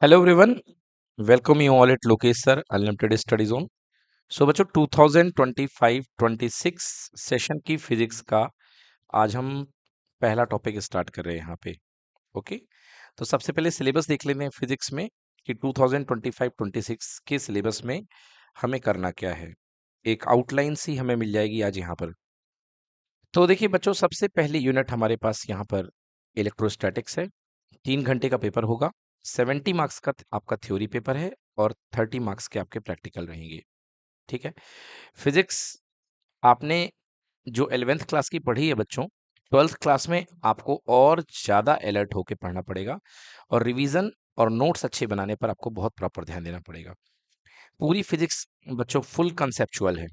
Hello everyone, welcome you all at Lokesh sir unlimited study zone. So बच्चों 2025-26 session की physics का आज हम पहला टॉपिक स्टार्ट कर रहे हैं यहाँ पे। ओके, तो सबसे पहले सिलेबस देख लेते हैं फिजिक्स में कि 2025-26 के सिलेबस में हमें करना क्या है। एक आउटलाइन सी हमें मिल जाएगी आज यहाँ पर। तो देखिए बच्चों, सबसे पहली यूनिट हमारे पास यहाँ पर इलेक्ट्रोस्टैटिक्स है। 3 घंटे का पेपर होगा। 70 मार्क्स का आपका थ्योरी पेपर है और 30 मार्क्स के आपके प्रैक्टिकल रहेंगे। ठीक है। फिजिक्स आपने जो 11th क्लास की पढ़ी है बच्चों, 12th क्लास में आपको और ज़्यादा अलर्ट होकर पढ़ना पड़ेगा और रिवीजन और नोट्स अच्छे बनाने पर आपको बहुत प्रॉपर ध्यान देना पड़ेगा। पूरी फिजिक्स बच्चों फुल कंसेप्चुअल है।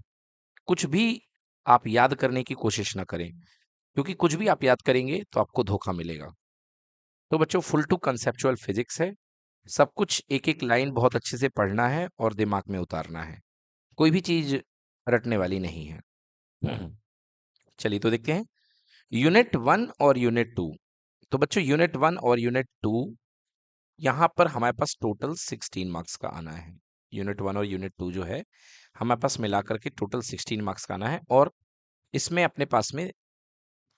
कुछ भी आप याद करने की कोशिश ना करें, क्योंकि कुछ भी आप याद करेंगे तो आपको धोखा मिलेगा। तो बच्चों फुल टू कंसेप्चुअल फिजिक्स है। सब कुछ एक एक लाइन बहुत अच्छे से पढ़ना है और दिमाग में उतारना है। कोई भी चीज रटने वाली नहीं है। चलिए तो देखते हैं यूनिट 1 और यूनिट 2। तो बच्चों यूनिट 1 और यूनिट 2 यहाँ पर हमारे पास टोटल 16 मार्क्स का आना है। यूनिट 1 और यूनिट 2 जो है हमारे पास मिलाकर के टोटल 16 मार्क्स का आना है और इसमें अपने पास में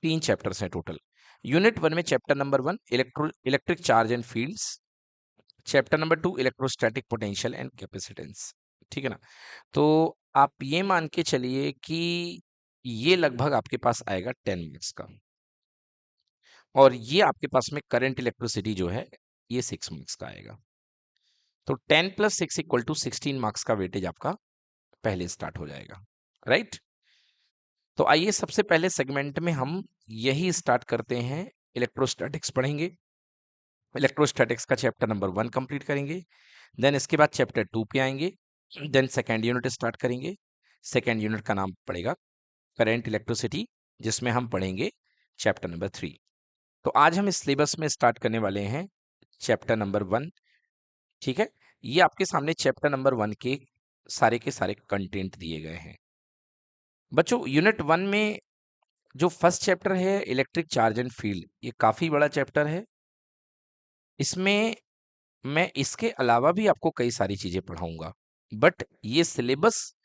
3 चैप्टर्स हैं टोटल। यूनिट 1 में chapter number 1 electric charge and fields, chapter number 2 electrostatic potential and capacitance. ठीक है ना। तो आप ये मान के चलिए कि ये लगभग आपके पास आएगा 10 मार्क्स का और ये आपके पास में करंट इलेक्ट्रिसिटी जो है ये 6 मार्क्स का आएगा। तो 10 + 6 = 16 मार्क्स का वेटेज आपका पहले स्टार्ट हो जाएगा। राइट। तो आइए सबसे पहले सेगमेंट में हम यही स्टार्ट करते हैं। इलेक्ट्रोस्टैटिक्स पढ़ेंगे। इलेक्ट्रोस्टैटिक्स का चैप्टर नंबर 1 कंप्लीट करेंगे। देन इसके बाद चैप्टर 2 पे आएंगे। देन सेकेंड यूनिट स्टार्ट करेंगे। सेकेंड यूनिट का नाम पड़ेगा करंट इलेक्ट्रिसिटी, जिसमें हम पढ़ेंगे चैप्टर नंबर 3। तो आज हम इस सिलेबस में स्टार्ट करने वाले हैं चैप्टर नंबर 1। ठीक है। ये आपके सामने चैप्टर नंबर 1 के सारे कंटेंट दिए गए हैं। बच्चों यूनिट 1 में जो फर्स्ट चैप्टर है इलेक्ट्रिक चार्ज एंड फील्ड, ये काफी बड़ा चैप्टर है। इसमें मैं इसके अलावा भी आपको कई सारी चीजें पढ़ाऊंगा, बट ये सिलेबस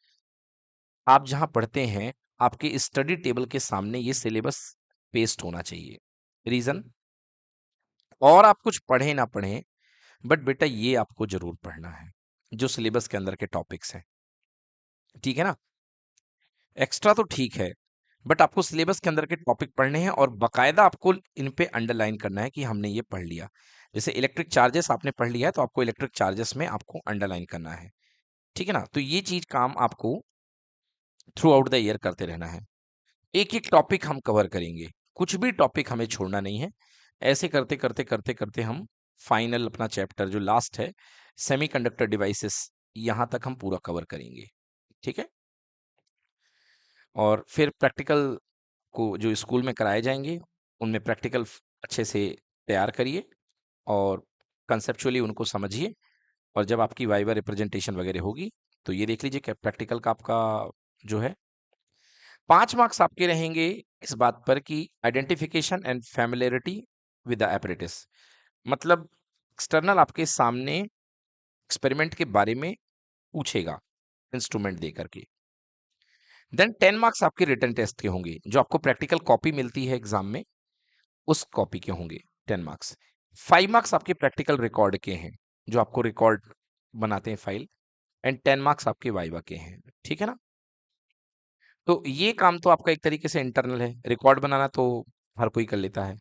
आप जहां पढ़ते हैं आपके स्टडी टेबल के सामने ये सिलेबस पेस्ट होना चाहिए। रीजन, और आप कुछ पढ़े ना पढ़े, बट बेटा ये आपको जरूर पढ़ना है जो सिलेबस के अंदर के टॉपिक्स हैं। ठीक है ना। एक्स्ट्रा तो ठीक है, बट आपको सिलेबस के अंदर के टॉपिक पढ़ने हैं और बकायदा आपको इन पे अंडरलाइन करना है कि हमने ये पढ़ लिया। जैसे इलेक्ट्रिक चार्जेस आपने पढ़ लिया है तो आपको इलेक्ट्रिक चार्जेस में आपको अंडरलाइन करना है। ठीक है ना। तो ये चीज काम आपको थ्रू आउट द ईयर करते रहना है। एक एक टॉपिक हम कवर करेंगे, कुछ भी टॉपिक हमें छोड़ना नहीं है। ऐसे करते करते करते करते हम फाइनल अपना चैप्टर जो लास्ट है सेमीकंडक्टर डिवाइसेस, यहां तक हम पूरा कवर करेंगे। ठीक है। और फिर प्रैक्टिकल को जो स्कूल में कराए जाएंगे उनमें प्रैक्टिकल अच्छे से तैयार करिए और कंसेप्चुअली उनको समझिए। और जब आपकी वाइवा रिप्रेजेंटेशन वगैरह होगी तो ये देख लीजिए कि प्रैक्टिकल का आपका जो है 5 मार्क्स आपके रहेंगे इस बात पर कि identification and familiarity with the apparatus. मतलब एक्सटर्नल आपके सामने एक्सपेरिमेंट के बारे में पूछेगा इंस्ट्रूमेंट दे करके। देन 10 मार्क्स आपके रिटन टेस्ट के होंगे, जो आपको प्रैक्टिकल कॉपी मिलती है एग्जाम में उस कॉपी के होंगे 10 मार्क्स। 5 मार्क्स आपके प्रैक्टिकल रिकॉर्ड के हैं, जो आपको रिकॉर्ड बनाते हैं फाइल। एंड 10 मार्क्स आपके वाइवा के हैं। ठीक है ना। तो ये काम तो आपका एक तरीके से इंटरनल है, रिकॉर्ड बनाना तो हर कोई कर लेता है।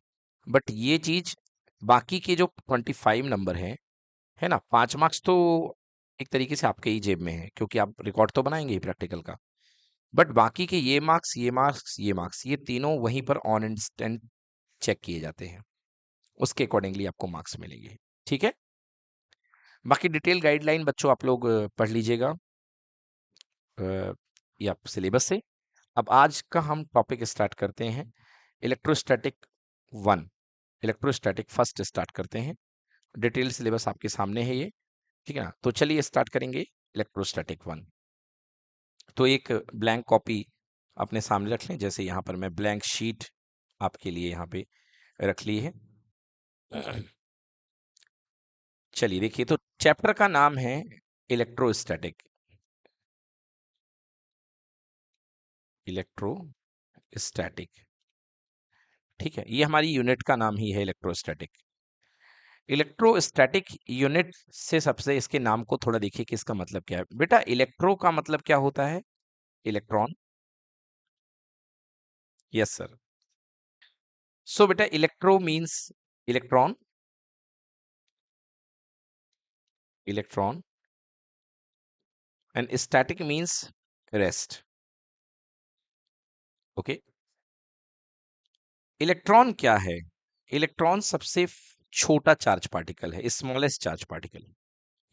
बट ये चीज बाकी के जो 25 नंबर है ना, 5 मार्क्स तो एक तरीके से आपके ही जेब में है, क्योंकि आप रिकॉर्ड तो बनाएंगे ही प्रैक्टिकल का। बट बाकी के ये मार्क्स, ये मार्क्स, ये मार्क्स, ये तीनों वहीं पर ऑन इंस्टेंट चेक किए जाते हैं। उसके अकॉर्डिंगली आपको मार्क्स मिलेंगे। ठीक है। बाकी डिटेल गाइडलाइन बच्चों आप लोग पढ़ लीजिएगा ये आप सिलेबस से। अब आज का हम टॉपिक स्टार्ट करते हैं इलेक्ट्रोस्टैटिक 1। इलेक्ट्रोस्टैटिक फर्स्ट स्टार्ट करते हैं। डिटेल सिलेबस आपके सामने है ये। ठीक है ना। तो चलिए स्टार्ट करेंगे इलेक्ट्रोस्टैटिक 1। तो एक ब्लैंक कॉपी अपने सामने रख लें, जैसे यहाँ पर मैं ब्लैंक शीट आपके लिए यहाँ पे रख ली है। चलिए देखिए, तो चैप्टर का नाम है इलेक्ट्रोस्टैटिक। इलेक्ट्रोस्टैटिक, ठीक है, ये हमारी यूनिट का नाम ही है, इलेक्ट्रोस्टैटिक। इलेक्ट्रोस्टैटिक यूनिट से सबसे इसके नाम को थोड़ा देखिए कि इसका मतलब क्या है। बेटा इलेक्ट्रो का मतलब क्या होता है? इलेक्ट्रॉन। Yes sir. सो बेटा electro means electron, electron, and static means rest. Okay, electron क्या है? इलेक्ट्रॉन सबसे छोटा चार्ज पार्टिकल है, smallest charge particle.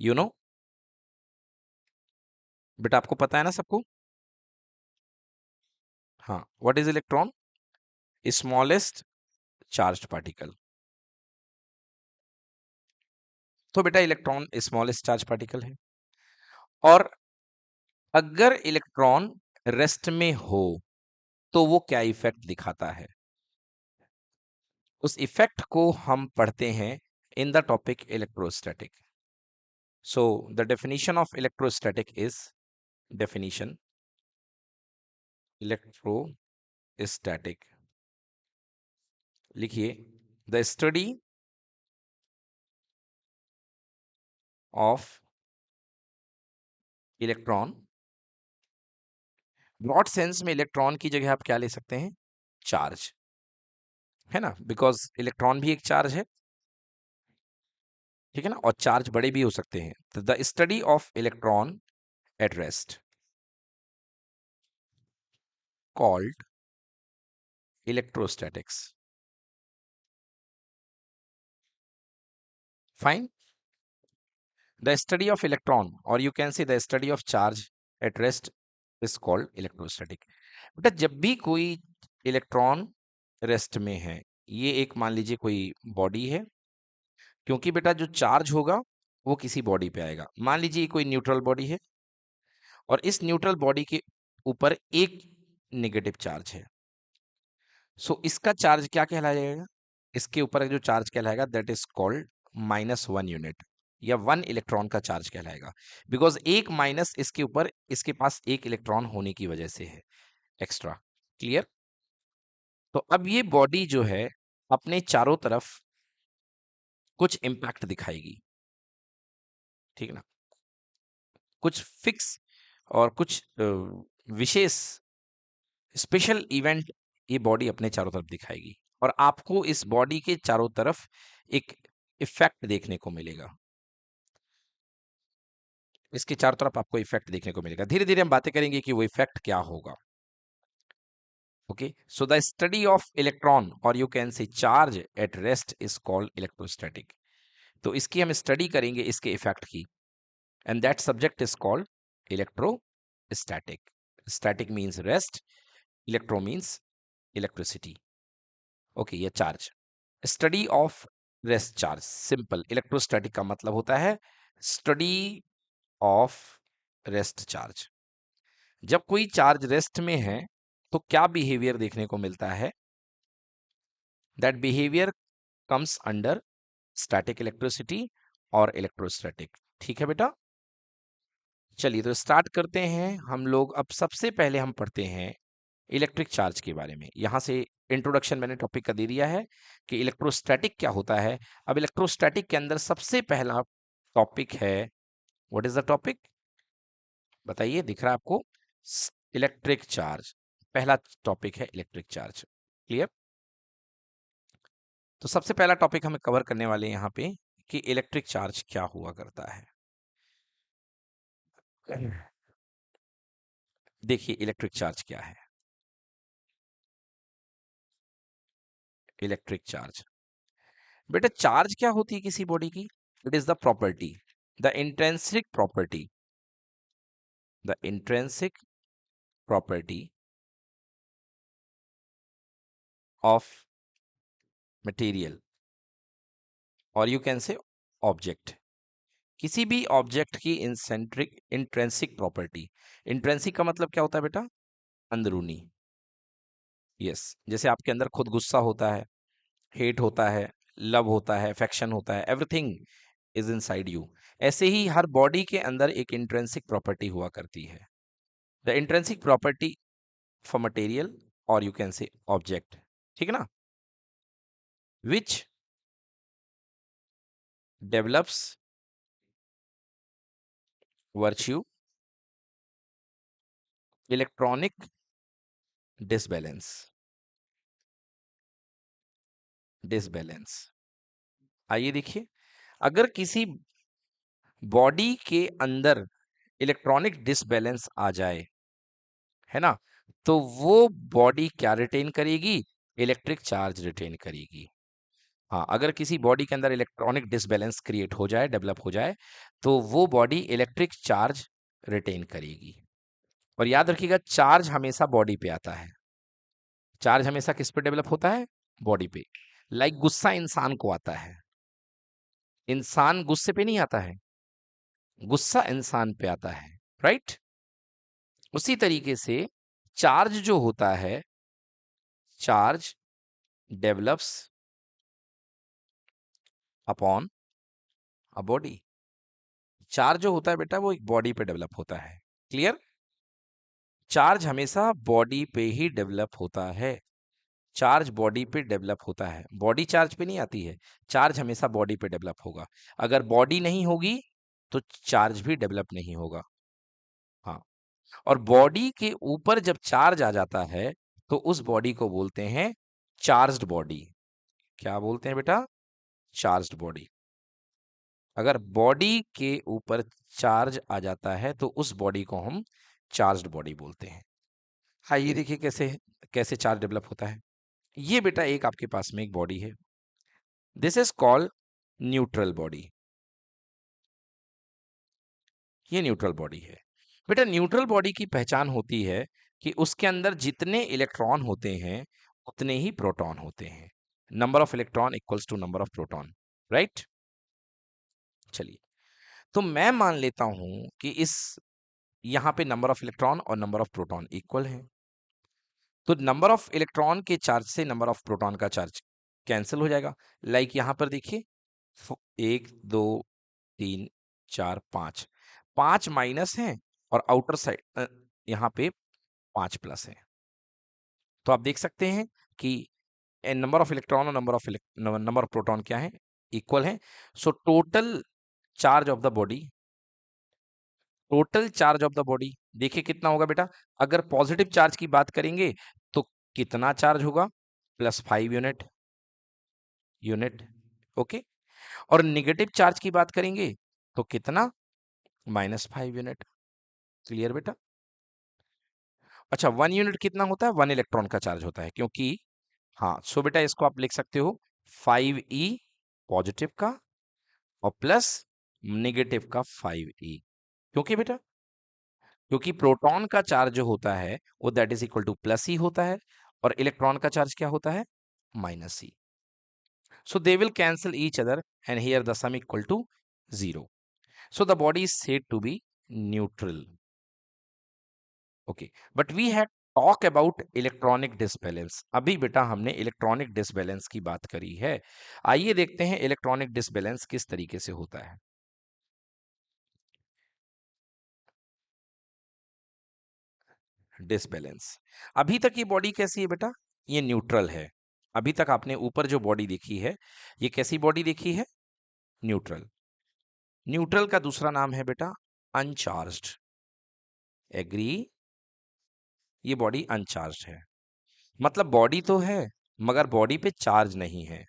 You know, बेटा आपको पता है ना सबको? हाँ, what is electron? Smallest charge particle. तो बेटा इलेक्ट्रॉन स्मॉलेस्ट चार्ज पार्टिकल है, और अगर इलेक्ट्रॉन रेस्ट में हो तो वो क्या इफेक्ट दिखाता है? उस इफेक्ट को हम पढ़ते हैं in the topic electrostatic. So the definition of electrostatic is, definition electrostatic, लिखिए, the study of electron. Broad sense में इलेक्ट्रॉन की जगह आप क्या ले सकते हैं? चार्ज, है ना, बिकॉज इलेक्ट्रॉन भी एक चार्ज है, ठीक है ना, और चार्ज बड़े भी हो सकते हैं। तो the study of electron at rest called electrostatics. Fine, the study of electron, और you can say the study of charge at rest is called electrostatic. बेटा जब भी कोई इलेक्ट्रॉन रेस्ट में है, ये एक मान लीजिए कोई बॉडी है, क्योंकि बेटा जो चार्ज होगा वो किसी बॉडी पे आएगा। मान लीजिए कोई न्यूट्रल बॉडी है, और इस न्यूट्रल बॉडी के ऊपर एक नेगेटिव चार्ज है। सो इसका चार्ज क्या कहलाएगा? इसके ऊपर जो चार्ज कहलाएगा दैट इज कॉल्ड -1 यूनिट, या 1 इलेक्ट्रॉन का चार्ज कहलाएगा, बिकॉज एक माइनस इसके ऊपर इसके पास एक इलेक्ट्रॉन होने की वजह से है, एक्स्ट्रा। क्लियर? तो अब ये बॉडी जो है अपने चारों तरफ कुछ इम्पैक्ट दिखाएगी, ठीक है ना, कुछ फिक्स और कुछ विशेष स्पेशल इवेंट ये बॉडी अपने चारों तरफ दिखाएगी, और आपको इस बॉडी के चारों तरफ एक इफेक्ट देखने को मिलेगा। इसके चारों तरफ आपको इफेक्ट देखने को मिलेगा। धीरे धीरे हम बातें करेंगे कि वो इफेक्ट क्या होगा। Okay, so the study of electron, और you can say charge at rest is called electrostatic. तो इसकी हम स्टडी करेंगे, इसके इफेक्ट की, and that subject is called electrostatic. Static means rest, electro means electricity. Okay, ये charge, study of rest charge, simple. Electrostatic का मतलब होता है स्टडी ऑफ रेस्ट चार्ज। जब कोई चार्ज रेस्ट में है तो क्या बिहेवियर देखने को मिलता है? That behaviour comes under static electricity और इलेक्ट्रोस्टैटिक। ठीक है बेटा, चलिए तो स्टार्ट करते हैं हम लोग। अब सबसे पहले हम पढ़ते हैं इलेक्ट्रिक चार्ज के बारे में। यहां से इंट्रोडक्शन मैंने टॉपिक का दे दिया है कि इलेक्ट्रोस्टैटिक क्या होता है। अब इलेक्ट्रोस्टैटिक के अंदर सबसे पहला टॉपिक है, व्हाट इज द टॉपिक? बताइए, दिख रहा है आपको? Electric charge. पहला टॉपिक है इलेक्ट्रिक चार्ज। क्लियर? तो सबसे पहला टॉपिक हमें कवर करने वाले हैं यहाँ पे कि इलेक्ट्रिक चार्ज क्या हुआ करता है। देखिए इलेक्ट्रिक चार्ज क्या है। इलेक्ट्रिक चार्ज, बेटा चार्ज क्या होती है किसी बॉडी की? It is the property, the intrinsic property, the intrinsic property of material, और यू कैन से ऑब्जेक्ट। किसी भी ऑब्जेक्ट की इंसेंट्रिक इंट्रिंसिक प्रॉपर्टी। इंट्रिंसिक का मतलब क्या होता है बेटा? अंदरूनी। यस, जैसे आपके अंदर खुद गुस्सा होता है, हेट होता है, लव होता है, अफेक्शन होता है, एवरीथिंग इज इनसाइड यू। ऐसे ही हर बॉडी के अंदर एक इंट्रिंसिक प्रॉपर्टी हुआ करती है। The intrinsic property for material और यू कैन से ऑब्जेक्ट, ठीक है ना, विच develops virtue electronic disbalance. Disbalance, आइए देखिए, अगर किसी बॉडी के अंदर इलेक्ट्रॉनिक डिसबैलेंस आ जाए, है ना, तो वो बॉडी क्या रिटेन करेगी? इलेक्ट्रिक चार्ज रिटेन करेगी। हाँ, अगर किसी बॉडी के अंदर इलेक्ट्रॉनिक डिसबैलेंस क्रिएट हो जाए, डेवलप हो जाए, तो वो बॉडी इलेक्ट्रिक चार्ज रिटेन करेगी। और याद रखिएगा, चार्ज हमेशा बॉडी पे आता है। चार्ज हमेशा किस पे डेवलप होता है? बॉडी पे। लाइक गुस्सा इंसान को आता है, इंसान गुस्से पे नहीं आता है, गुस्सा इंसान पे आता है, राइट? उसी तरीके से चार्ज जो होता है, charge develops upon a body. Charge जो होता है बेटा, वो एक बॉडी पे डेवलप होता है। क्लियर? चार्ज हमेशा बॉडी पे ही डेवलप होता है। चार्ज बॉडी पे डेवलप होता है, बॉडी चार्ज पे नहीं आती है। चार्ज हमेशा बॉडी पे डेवलप होगा। अगर बॉडी नहीं होगी तो चार्ज भी डेवलप नहीं होगा। हाँ, और बॉडी के ऊपर जब चार्ज आ जाता है तो उस बॉडी को बोलते हैं चार्ज्ड बॉडी। क्या बोलते हैं बेटा? Charged body. अगर बॉडी के ऊपर चार्ज आ जाता है तो उस बॉडी को हम चार्ज्ड बॉडी बोलते हैं। हाँ, ये देखिए कैसे कैसे चार्ज डेवलप होता है। ये बेटा एक आपके पास में एक बॉडी है, this is called neutral body. ये न्यूट्रल बॉडी है। बेटा न्यूट्रल बॉडी की पहचान होती है कि उसके अंदर जितने इलेक्ट्रॉन होते हैं उतने ही प्रोटॉन होते हैं। Number of electron equals to number of proton, right? चलिए, तो मैं मान लेता हूं कि इस यहां पे नंबर ऑफ इलेक्ट्रॉन और नंबर ऑफ प्रोटॉन इक्वल है। तो नंबर ऑफ इलेक्ट्रॉन के चार्ज से नंबर ऑफ प्रोटॉन का चार्ज कैंसिल हो जाएगा। लाइक यहां पर देखिए, 1 2 3 4 5, 5 माइनस है और आउटर साइड यहाँ पे 5 प्लस है। तो आप देख सकते हैं कि नंबर ऑफ इलेक्ट्रॉन और नंबर ऑफ प्रोटॉन क्या है? इक्वल है। सो total charge of the body, total charge of the body देखिए कितना होगा बेटा। अगर पॉजिटिव चार्ज की बात करेंगे तो कितना चार्ज होगा? +5 यूनिट, ओके। और निगेटिव चार्ज की बात करेंगे तो कितना? -5 यूनिट। क्लियर बेटा? अच्छा, 1 यूनिट कितना होता है? 1 इलेक्ट्रॉन का चार्ज होता है, क्योंकि हाँ, सो बेटा इसको आप लिख सकते हो 5e पॉजिटिव का और प्लस नेगेटिव का 5e। क्योंकि बेटा, क्योंकि प्रोटॉन का चार्ज जो होता है वो that is equal to plus ही होता है और इलेक्ट्रॉन का चार्ज क्या होता है? -e। So they will cancel each other and here the sum equal to 0। So the body is said to be neutral, okay. But we have talk about electronic disbalance. अभी बेटा हमने electronic disbalance की बात करी है। आइए देखते हैं इलेक्ट्रॉनिक डिसबैलेंस किस तरीके से होता है। डिसबैलेंस, अभी तक ये बॉडी कैसी है बेटा? ये न्यूट्रल है। अभी तक आपने ऊपर जो बॉडी देखी है, ये कैसी बॉडी देखी है? न्यूट्रल। न्यूट्रल का दूसरा नाम है बेटा अनचार्ज्ड। एग्री? ये बॉडी अनचार्ज्ड है, मतलब बॉडी तो है मगर बॉडी पे चार्ज नहीं है।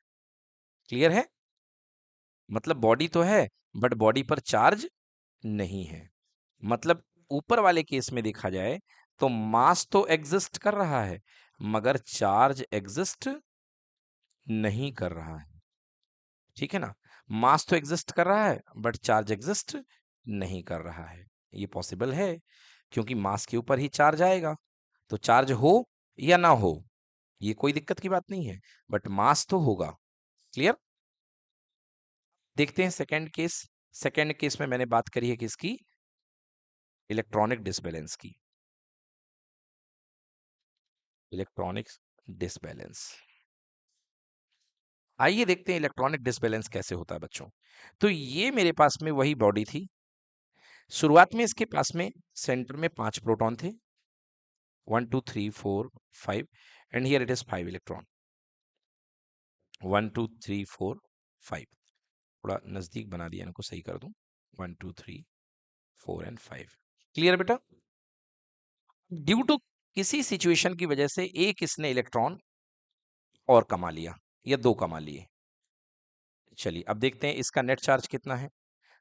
क्लियर है? मतलब बॉडी तो है बट बॉडी पर चार्ज नहीं है। मतलब ऊपर वाले केस में देखा जाए तो मास तो एग्जिस्ट कर रहा है मगर चार्ज एग्जिस्ट नहीं कर रहा है। ठीक है ना? मास तो एग्जिस्ट कर रहा है बट चार्ज एग्जिस्ट नहीं कर रहा है। ये पॉसिबल है क्योंकि मास के ऊपर ही चार्ज आएगा, तो चार्ज हो या ना हो ये कोई दिक्कत की बात नहीं है, बट मास तो होगा। क्लियर? देखते हैं सेकंड केस। सेकंड केस में मैंने बात करी है किसकी? इलेक्ट्रॉनिक डिसबैलेंस की। इलेक्ट्रॉनिक्स डिसबैलेंस, आइए देखते हैं इलेक्ट्रॉनिक डिसबैलेंस कैसे होता है बच्चों। तो ये मेरे पास में वही बॉडी थी। शुरुआत में इसके पास में सेंटर में 5 प्रोटॉन थे, 1 2 3 4 5, and here it is 5 electron, 1 2 3 4 5। थोड़ा नजदीक बना दिया, इनको सही कर दूं, 1 2 3 4 एंड 5। क्लियर बेटा? ड्यू टू किसी सिचुएशन की वजह से एक इसने इलेक्ट्रॉन और कमा लिया या 2 कमा लिए। चलिए अब देखते हैं इसका नेट चार्ज कितना है।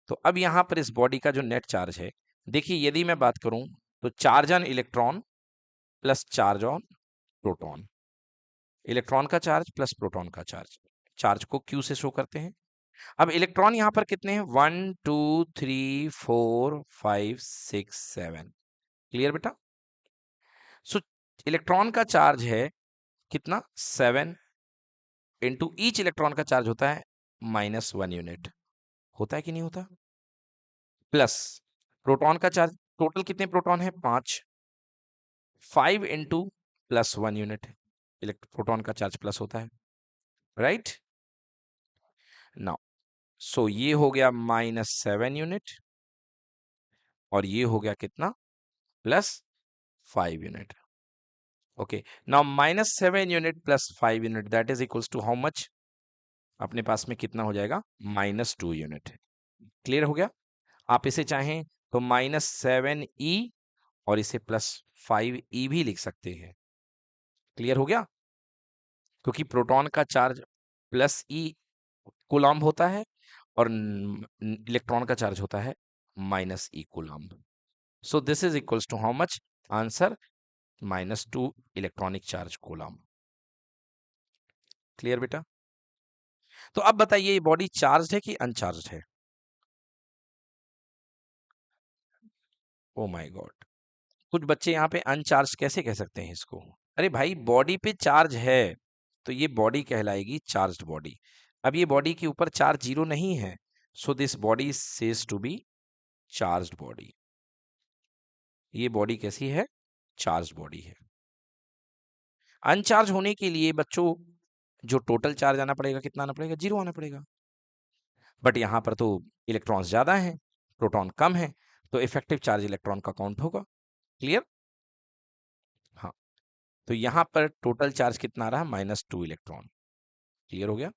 तो अब यहां पर इस बॉडी का जो नेट चार्ज है, देखिए यदि मैं बात करूं तो charge on electron plus charge on proton, electron का चार्ज प्लस प्रोटॉन का चार्ज, चार्ज को क्यू से शो करते हैं। अब इलेक्ट्रॉन यहां पर कितने हैं? 1 2 3 4 5 6 7। क्लियर बेटा? सो इलेक्ट्रॉन का चार्ज है कितना? 7 इंटू ईच इलेक्ट्रॉन का चार्ज होता है -1 यूनिट। होता है कि नहीं होता? प्लस प्रोटॉन का चार्ज, टोटल कितने प्रोटॉन है? 5, 5 इंटू +1 यूनिट, प्रोटॉन का चार्ज प्लस होता है, राइट? नाउ सो ये हो गया -7 यूनिट और ये हो गया कितना? +5 unit. Okay, now -7 unit +5 unit that is equals to how much? अपने पास में कितना हो जाएगा? -2 यूनिट। क्लियर हो गया? आप इसे चाहें तो -7e और इसे +5e भी लिख सकते हैं। क्लियर हो गया? क्योंकि प्रोटॉन का चार्ज +e कूलम्ब होता है और इलेक्ट्रॉन का चार्ज होता है -e coulomb. So this is equals to how much? Answer -2 electronic charge coulomb. Clear बेटा? तो अब बताइए ये बॉडी चार्ज है कि अनचार्ज है? ओ माय गॉड, कुछ बच्चे यहाँ पे अनचार्ज कैसे कह सकते हैं इसको? अरे भाई बॉडी पे चार्ज है तो ये बॉडी कहलाएगी चार्ज्ड बॉडी। अब ये बॉडी के ऊपर चार्ज 0 नहीं है, so this body says to be charged body. ये बॉडी कैसी है? चार्ज बॉडी है। अनचार्ज होने के लिए बच्चों जो टोटल चार्ज आना पड़ेगा, कितना आना पड़ेगा? 0 आना पड़ेगा। बट यहां पर तो इलेक्ट्रॉन्स ज्यादा हैं, प्रोटॉन कम है, तो इफेक्टिव चार्ज इलेक्ट्रॉन का काउंट होगा। क्लियर? हाँ, तो यहां पर टोटल चार्ज कितना आ रहा है? -2 इलेक्ट्रॉन। क्लियर हो गया?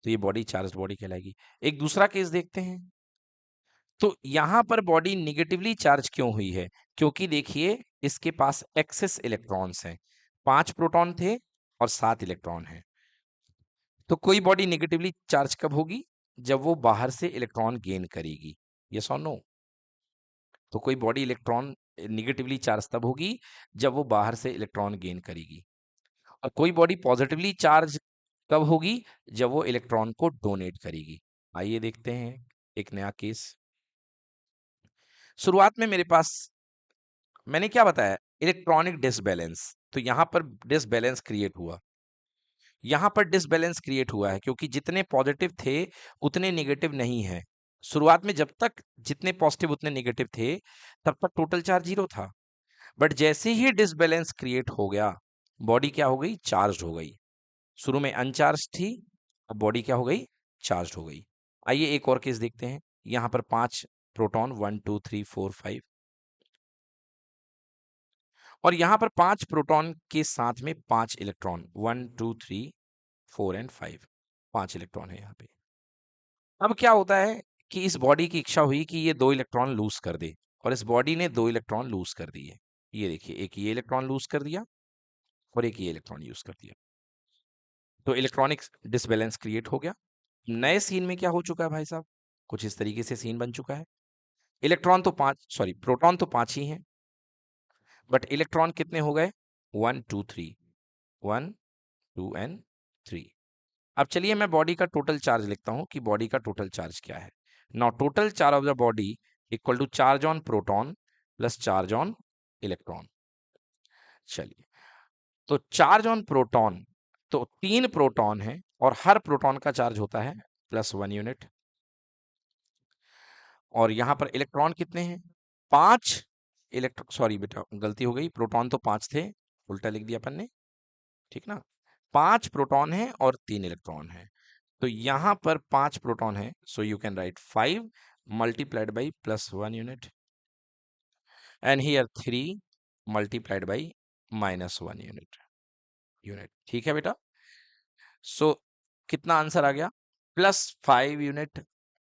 तो ये बॉडी चार्ज बॉडी कहलाएगी। एक दूसरा केस देखते हैं। तो यहां पर बॉडी निगेटिवली चार्ज क्यों हुई है? क्योंकि देखिए इसके पास एक्सेस इलेक्ट्रॉन्स हैं, 5 प्रोटॉन थे और 7 इलेक्ट्रॉन हैं। तो कोई बॉडी निगेटिवली चार्ज कब होगी? जब वो बाहर से इलेक्ट्रॉन गेन करेगी। यस और नो? तो कोई बॉडी इलेक्ट्रॉन निगेटिवली चार्ज तब होगी जब वो बाहर से इलेक्ट्रॉन गेन करेगी। और कोई बॉडी पॉजिटिवली चार्ज कब होगी? जब वो इलेक्ट्रॉन को डोनेट करेगी। आइए देखते हैं एक नया केस। शुरुआत में मेरे पास मैंने क्या बताया? Electronic disbalance. तो यहां पर डिसबैलेंस क्रिएट हुआ, यहां पर डिसबैलेंस क्रिएट हुआ है क्योंकि जितने पॉजिटिव थे उतने नेगेटिव नहीं है। शुरुआत में जब तक जितने पॉजिटिव उतने नेगेटिव थे तब तक टोटल चार्ज 0 था। बट जैसे ही डिसबैलेंस क्रिएट हो गया, बॉडी क्या हो गई? चार्ज हो गई। शुरू में अनचार्ज थी, अब बॉडी क्या हो गई? चार्ज हो गई। आइए एक और केस देखते हैं। यहां पर 5 प्रोटॉन, 1 2 3 4 5, और यहां पर 5 प्रोटॉन के साथ में 5 इलेक्ट्रॉन, 1 2 3 4 एंड 5, 5 इलेक्ट्रॉन है यहाँ पे। अब क्या होता है कि इस बॉडी की इच्छा हुई कि ये 2 इलेक्ट्रॉन लूज कर दे, और इस बॉडी ने 2 इलेक्ट्रॉन लूज कर दिए। ये देखिए, एक ये इलेक्ट्रॉन लूज कर दिया और एक ये इलेक्ट्रॉन यूज कर दिया। तो इलेक्ट्रॉनिक डिसबैलेंस क्रिएट हो गया। नए सीन में क्या हो चुका है भाई साहब? कुछ इस तरीके से सीन बन चुका है। इलेक्ट्रॉन तो 5, सॉरी प्रोटॉन तो 5 ही हैं, बट इलेक्ट्रॉन कितने हो गए? 1 2 3, 1 2 एंड 3। अब चलिए मैं बॉडी का टोटल चार्ज लिखता हूं कि बॉडी का टोटल चार्ज क्या है। Now total charge of the body equal to charge on proton plus charge on electron. चलिए, तो चार्ज ऑन प्रोटॉन, तो 3 प्रोटॉन है और हर प्रोटॉन का चार्ज होता है +1 यूनिट। और यहां पर इलेक्ट्रॉन कितने हैं? 5 इलेक्ट्रॉन, सॉरी बेटा गलती हो गई, प्रोटॉन तो 5 थे, उल्टा लिख दिया अपन ने, ठीक ना? 5 प्रोटॉन है और 3 इलेक्ट्रॉन है। तो यहां पर 5 प्रोटॉन है, so you can right 5 multiplied by +1 unit, and here 3 multiplied by -1 unit. ठीक है बेटा। सो कितना आंसर आ गया? +5 यूनिट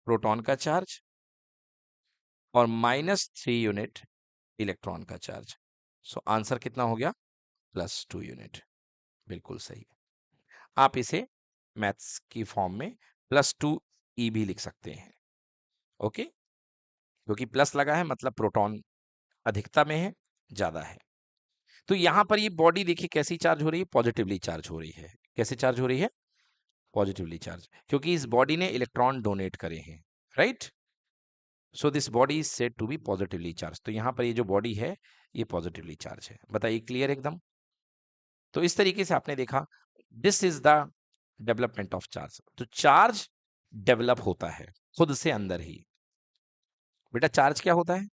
प्रोटॉन का चार्ज और -3 यूनिट इलेक्ट्रॉन का चार्ज। सो आंसर कितना हो गया? +2 यूनिट। बिल्कुल सही। आप इसे मैथ्स की फॉर्म में +2e भी लिख सकते हैं। ओके, क्योंकि प्लस लगा है मतलब प्रोटॉन अधिकता में है, ज्यादा है। तो यहां पर ये बॉडी देखिए कैसी चार्ज हो रही है? पॉजिटिवली चार्ज हो रही है। कैसे चार्ज हो रही है? पॉजिटिवली चार्ज, क्योंकि इस बॉडी ने इलेक्ट्रॉन डोनेट करे हैं, right. So this body is said to be positively charge. तो यहां पर ये जो बॉडी है ये पॉजिटिवली चार्ज है। बताइए, क्लियर एकदम? तो इस तरीके से आपने देखा, this is the development of charge. तो चार्ज डेवलप होता है खुद से अंदर ही। बेटा चार्ज क्या होता है?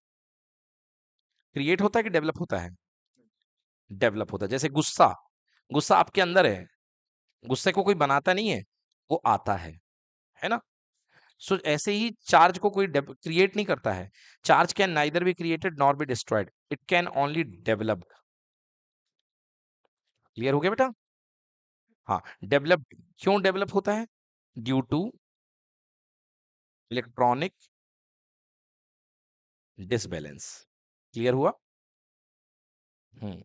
क्रिएट होता है कि डेवलप होता है? डेवलप होता है। जैसे गुस्सा, गुस्सा आपके अंदर है, गुस्से को कोई बनाता नहीं है, वो आता है ना। सो ऐसे ही चार्ज को कोई क्रिएट नहीं करता है। Charge can neither be created nor be destroyed, it can only develop. Clear हो गया बेटा? हाँ, डेवलप। क्यों डेवलप होता है? Due to electronic disbalance. Clear हुआ? Hmm,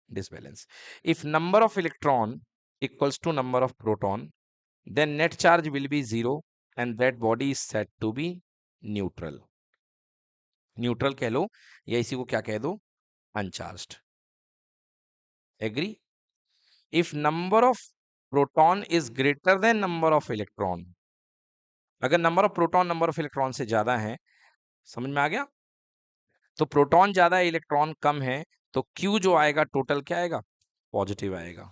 disbalance. If number of electron equals to number of proton, then net charge will be 0 and that body is said to be neutral। Neutral कह लो या इसी को क्या कह दो? Uncharged. Agree? If number of proton is greater than number of electron, अगर number of proton number of electron से ज्यादा है, समझ में आ गया? तो प्रोटॉन ज्यादा है इलेक्ट्रॉन कम है, तो क्यू जो आएगा टोटल क्या आएगा? पॉजिटिव आएगा।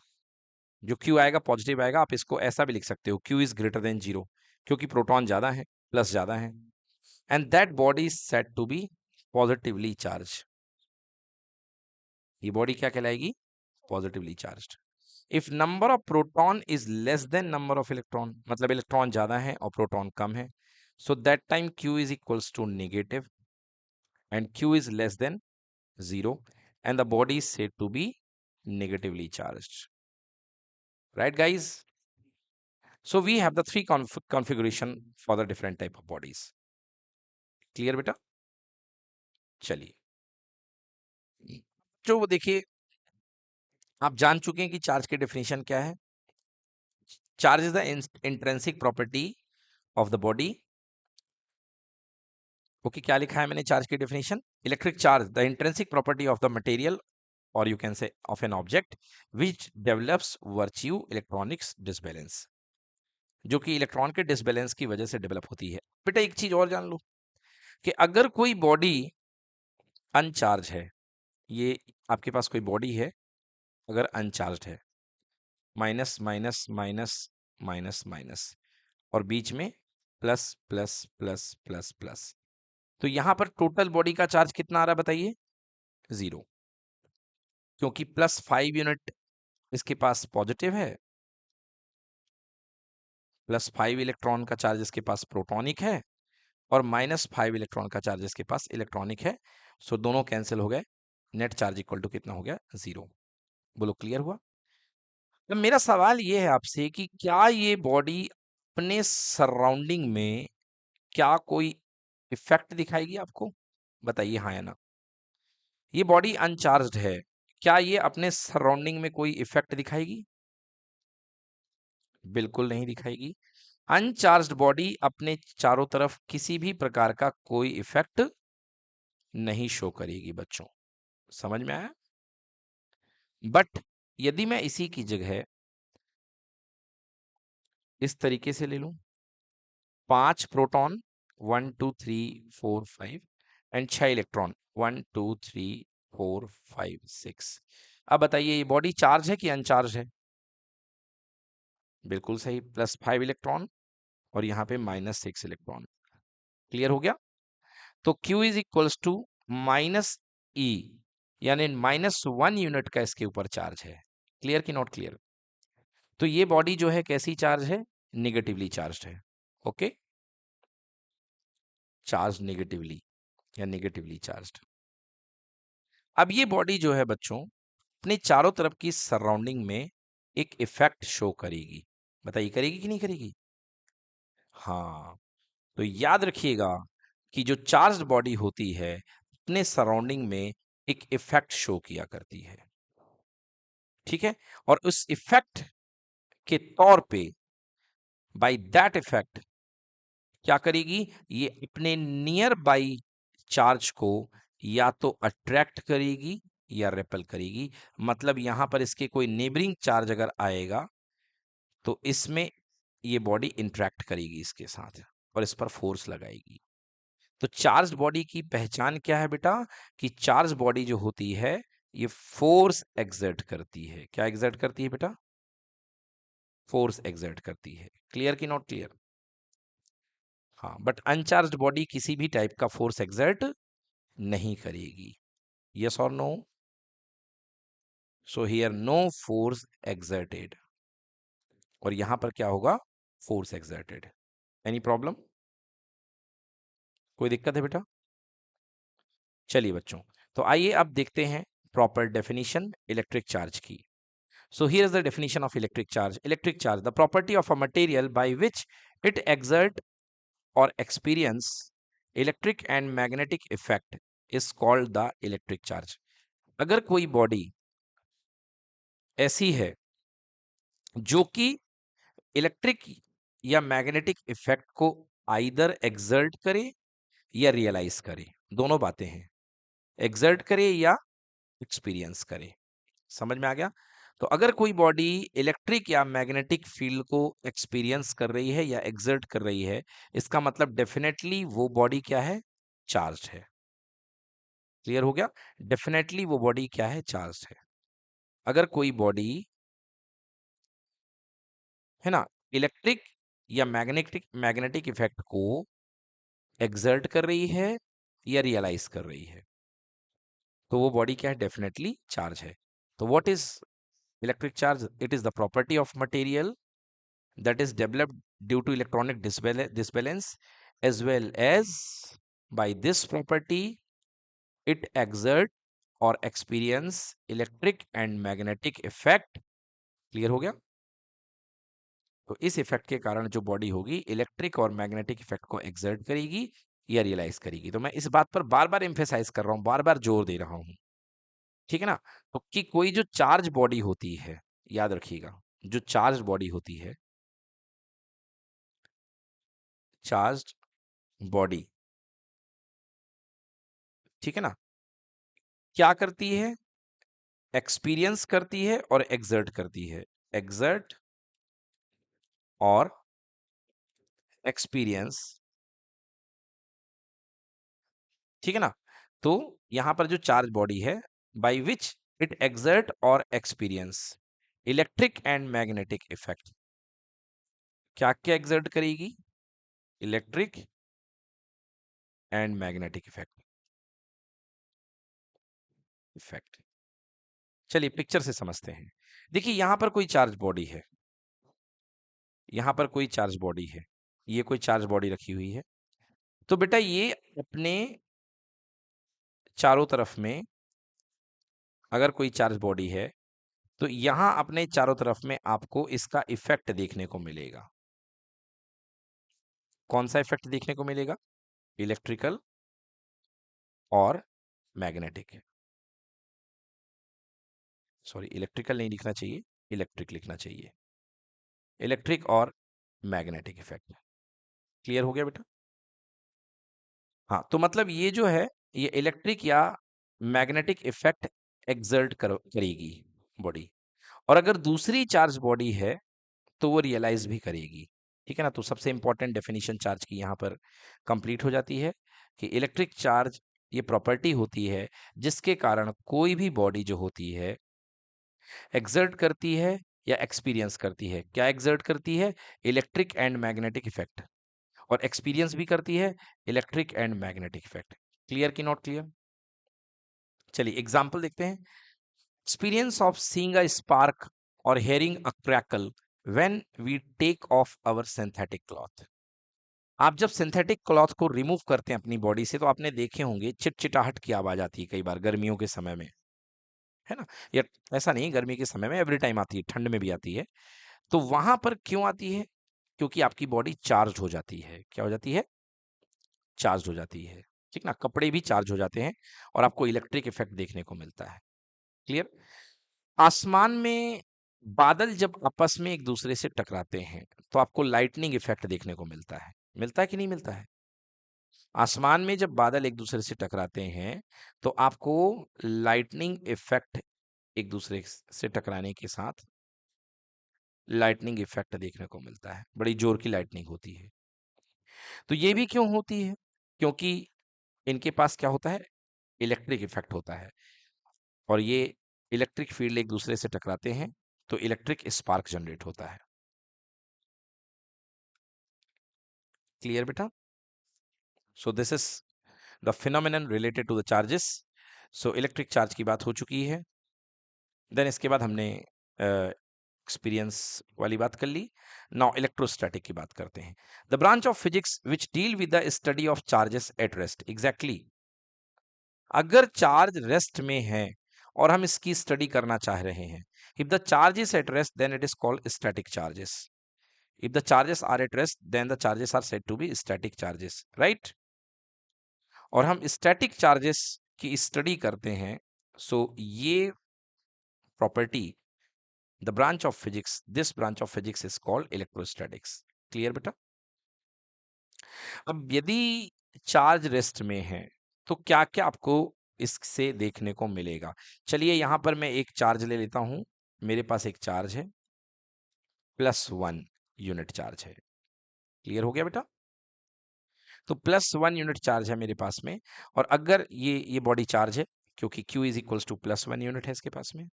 जो क्यू आएगा पॉजिटिव आएगा। आप इसको ऐसा भी लिख सकते हो, क्यू इज ग्रेटर देन 0, क्योंकि प्रोटॉन ज्यादा है, प्लस ज्यादा है, and that body is said to be positively charged। ये बॉडी क्या कहलाएगी? Positively charged. If number of proton is less than number of electron, मतलब इलेक्ट्रॉन ज्यादा है और प्रोटॉन कम है, so that time q is equals to negative and q is less than 0 and the body is said to be negatively charged। Right guys? So we have the three configuration for the different type of bodies। Clear बेटा? चलिए, जो वो देखिए, आप जान चुके हैं कि चार्ज की डेफिनेशन क्या है। Charge is the intrinsic property of the body. Okay, क्या लिखा है मैंने चार्ज की definition? Electric charge the intrinsic property of the material और you can say of an object which develops virtue electronics disbalance, जो कि इलेक्ट्रॉन के disbalance की वजह से डेवलप होती है। बेटा एक चीज और जान लो कि अगर कोई बॉडी अनचार्ज है, ये आपके पास कोई बॉडी है अगर अनचार्ज है, minus minus minus minus minus और बीच में plus plus plus plus plus, तो यहां पर टोटल बॉडी का चार्ज कितना आ रहा है बताइए? 0, क्योंकि +5 यूनिट इसके पास पॉजिटिव है, +5 इलेक्ट्रॉन का चार्ज इसके पास प्रोटॉनिक है और -5 इलेक्ट्रॉन का चार्ज इसके पास इलेक्ट्रॉनिक है। सो दोनों कैंसिल हो गए, नेट चार्ज इक्वल टू कितना हो गया? 0। बोलो क्लियर हुआ? तो मेरा सवाल ये है आपसे कि क्या ये बॉडी अपने सराउंडिंग में क्या कोई इफेक्ट दिखाएगी आपको? बताइए हाँ या ना। ये बॉडी अनचार्ज्ड है, क्या ये अपने सराउंडिंग में कोई इफेक्ट दिखाएगी? बिल्कुल नहीं दिखाएगी। अनचार्ज्ड बॉडी अपने चारों तरफ किसी भी प्रकार का कोई इफेक्ट नहीं शो करेगी बच्चों। समझ में आया? बट यदि मैं इसी की जगह इस तरीके से ले लूं, 5 प्रोटॉन 1 2 3 4 5 एंड 6 इलेक्ट्रॉन 1 2 3 4 5 6, अब बताइए ये बॉडी चार्ज है कि अनचार्ज है? बिल्कुल सही, +5 इलेक्ट्रॉन और यहाँ पे -6 इलेक्ट्रॉन। क्लियर हो गया? तो Q is equals to -E, यानी -1 यूनिट का इसके ऊपर चार्ज है। क्लियर कि नॉट क्लियर? तो ये बॉडी जो है कैसी चार्ज है? निगेटिवली चार्ज है। ओके, चार्ज निगेटिवली या निगेटिवली चार्ज्ड। अब ये बॉडी जो है बच्चों अपने चारों तरफ की सराउंडिंग में एक इफेक्ट शो करेगी। बताइए करेगी कि नहीं करेगी? हाँ, तो याद रखिएगा कि जो चार्ज्ड बॉडी होती है अपने सराउंडिंग में एक इफेक्ट शो किया करती है। ठीक है, और उस इफेक्ट के तौर पे, बाय दैट इफेक्ट, क्या करेगी? ये अपने नियर बाई चार्ज को या तो अट्रैक्ट करेगी या रेपल करेगी। मतलब यहां पर इसके कोई नेबरिंग चार्ज अगर आएगा तो इसमें ये बॉडी इंटरेक्ट करेगी इसके साथ और इस पर फोर्स लगाएगी। तो चार्ज बॉडी की पहचान क्या है बेटा? कि चार्ज बॉडी जो होती है ये फोर्स एक्सर्ट करती है। क्या एक्सर्ट करती है बेटा? फोर्स एक्सर्ट करती है। क्लियर कि नॉट क्लियर? हाँ, बट अनचार्ज्ड बॉडी किसी भी टाइप का फोर्स एक्सर्ट नहीं करेगी। यस और no? So here no force exerted, और यहां पर क्या होगा? Force exerted. Any problem? कोई दिक्कत है बेटा? चलिए बच्चों, तो आइए अब देखते हैं प्रॉपर डेफिनेशन इलेक्ट्रिक चार्ज की। So here is the definition of electric charge. Electric charge, the property of a material by which it exert or experience electric and magnetic effect is called the electric charge. अगर कोई body ऐसी है जो कि electric या magnetic effect को either exert करे या रियलाइज करे, दोनों बातें हैं, एक्सर्ट करे या एक्सपीरियंस करे। समझ में आ गया? तो अगर कोई बॉडी इलेक्ट्रिक या मैग्नेटिक फील्ड को एक्सपीरियंस कर रही है या एक्सर्ट कर रही है, इसका मतलब डेफिनेटली वो बॉडी क्या है? चार्ज है। क्लियर हो गया? डेफिनेटली वो बॉडी क्या है? चार्ज है। अगर कोई बॉडी है ना इलेक्ट्रिक या मैग्नेटिक मैग्नेटिक इफेक्ट को एक्सर्ट कर रही है या रियलाइज कर रही है, तो वो बॉडी क्या है? डेफिनेटली चार्ज है। तो what is electric charge? It is the property of material that is developed due to electronic disbalance, as well as by this property it exert or experience electric and magnetic effect। Clear हो गया? तो इस effect के कारण जो body होगी electric और magnetic effect को एक्सर्ट करेगी या रियलाइज करेगी। तो मैं इस बात पर बार बार एम्फेसाइज कर रहा हूं, बार बार जोर दे रहा हूं, ठीक है ना? तो कि कोई जो चार्ज बॉडी होती है, याद रखिएगा, जो चार्ज बॉडी होती है, चार्ज बॉडी, ठीक है ना, क्या करती है? एक्सपीरियंस करती है और एक्सर्ट करती है। एक्सर्ट और एक्सपीरियंस, ठीक है ना? तो यहां पर जो चार्ज बॉडी है, बाय विच इट एक्सर्ट और experience electric and magnetic effect, क्या क्या एक्सर्ट करेगी? Electric and magnetic effect. चलिए पिक्चर से समझते हैं। देखिए यहां पर कोई चार्ज बॉडी है, यहां पर कोई चार्ज बॉडी है, ये कोई चार्ज बॉडी रखी हुई है। तो बेटा ये अपने चारों तरफ में, अगर कोई चार्ज बॉडी है तो यहां अपने चारों तरफ में आपको इसका इफेक्ट देखने को मिलेगा। कौन सा इफेक्ट देखने को मिलेगा? इलेक्ट्रिकल और मैग्नेटिक। सॉरी, इलेक्ट्रिकल नहीं लिखना चाहिए, इलेक्ट्रिक लिखना चाहिए। इलेक्ट्रिक और मैग्नेटिक इफेक्ट। क्लियर हो गया बेटा? हाँ, तो मतलब ये जो है ये इलेक्ट्रिक या मैग्नेटिक इफेक्ट एक्सर्ट करेगी बॉडी, और अगर दूसरी चार्ज बॉडी है तो वो रियलाइज भी करेगी। ठीक है ना? तो सबसे इंपॉर्टेंट डेफिनेशन चार्ज की यहाँ पर कंप्लीट हो जाती है कि इलेक्ट्रिक चार्ज ये प्रॉपर्टी होती है जिसके कारण कोई भी बॉडी जो होती है एक्सर्ट करती है या एक्सपीरियंस करती है। क्या एक्सर्ट करती है? इलेक्ट्रिक एंड मैग्नेटिक इफेक्ट, और एक्सपीरियंस भी करती है electric and magnetic effect. Clear कि नॉट क्लियर? चलिए एग्जाम्पल देखते हैं। Experience of seeing a spark और hearing a crackle when we take off our synthetic cloth. आप जब सिंथेटिक क्लॉथ को रिमूव करते हैं अपनी बॉडी से, तो आपने देखे होंगे चिटचिटाहट की आवाज आती है कई बार गर्मियों के समय में, है ना? या ऐसा नहीं गर्मी के समय में, एवरी टाइम आती है, ठंड में भी आती है। तो वहां पर क्यों आती है? क्योंकि आपकी बॉडी चार्ज हो जाती है। क्या हो जाती है? चार्ज हो जाती है। ठीक ना? कपड़े भी चार्ज हो जाते हैं और आपको इलेक्ट्रिक इफेक्ट देखने को मिलता है। क्लियर? आसमान में बादल जब आपस में एक दूसरे से टकराते हैं, तो आपको लाइटनिंग इफेक्ट देखने को मिलता है। मिलता है कि नहीं मिलता है? आसमान में जब बादल एक दूसरे से टकराते हैं, तो आपको लाइटनिंग इफेक्ट, एक दूसरे से टकराने के साथ लाइटनिंग इफेक्ट देखने को मिलता है। बड़ी जोर की लाइटनिंग होती है। तो ये भी क्यों होती है? क्योंकि इनके पास क्या होता है? इलेक्ट्रिक इफेक्ट होता है, और ये इलेक्ट्रिक फील्ड एक दूसरे से टकराते हैं, तो इलेक्ट्रिक स्पार्क जनरेट होता है। क्लियर बेटा? So this is the phenomenon related to the charges. So electric charge की बात हो चुकी है। देन इसके बाद हमने एक्सपीरियंस वाली बात कर ली। नाउ इलेक्ट्रोस्टैटिक की बात करते हैं। The branch of physics which deal with the study of charges at rest. Exactly, अगर चार्ज रेस्ट में है और हम इसकी स्टडी करना चाह रहे हैं, if the charge is at rest then it is called static charges. If the charges are at rest then the charges are said to be static charges, right? और हम स्टैटिक चार्जेस की study करते हैं। सो ये property, the branch of physics, this branch of physics is called electrostatics. Clear बेटा? अब यदि charge rest में है, तो क्या क्या आपको इससे देखने को मिलेगा? चलिए यहां पर मैं एक चार्ज ले लेता हूं। मेरे पास एक चार्ज है, +1 यूनिट चार्ज है। क्लियर हो गया बेटा? तो +1 यूनिट चार्ज है मेरे पास में, और अगर ये बॉडी चार्ज है, क्योंकि Q is equals to +1 unit है इसके पास में,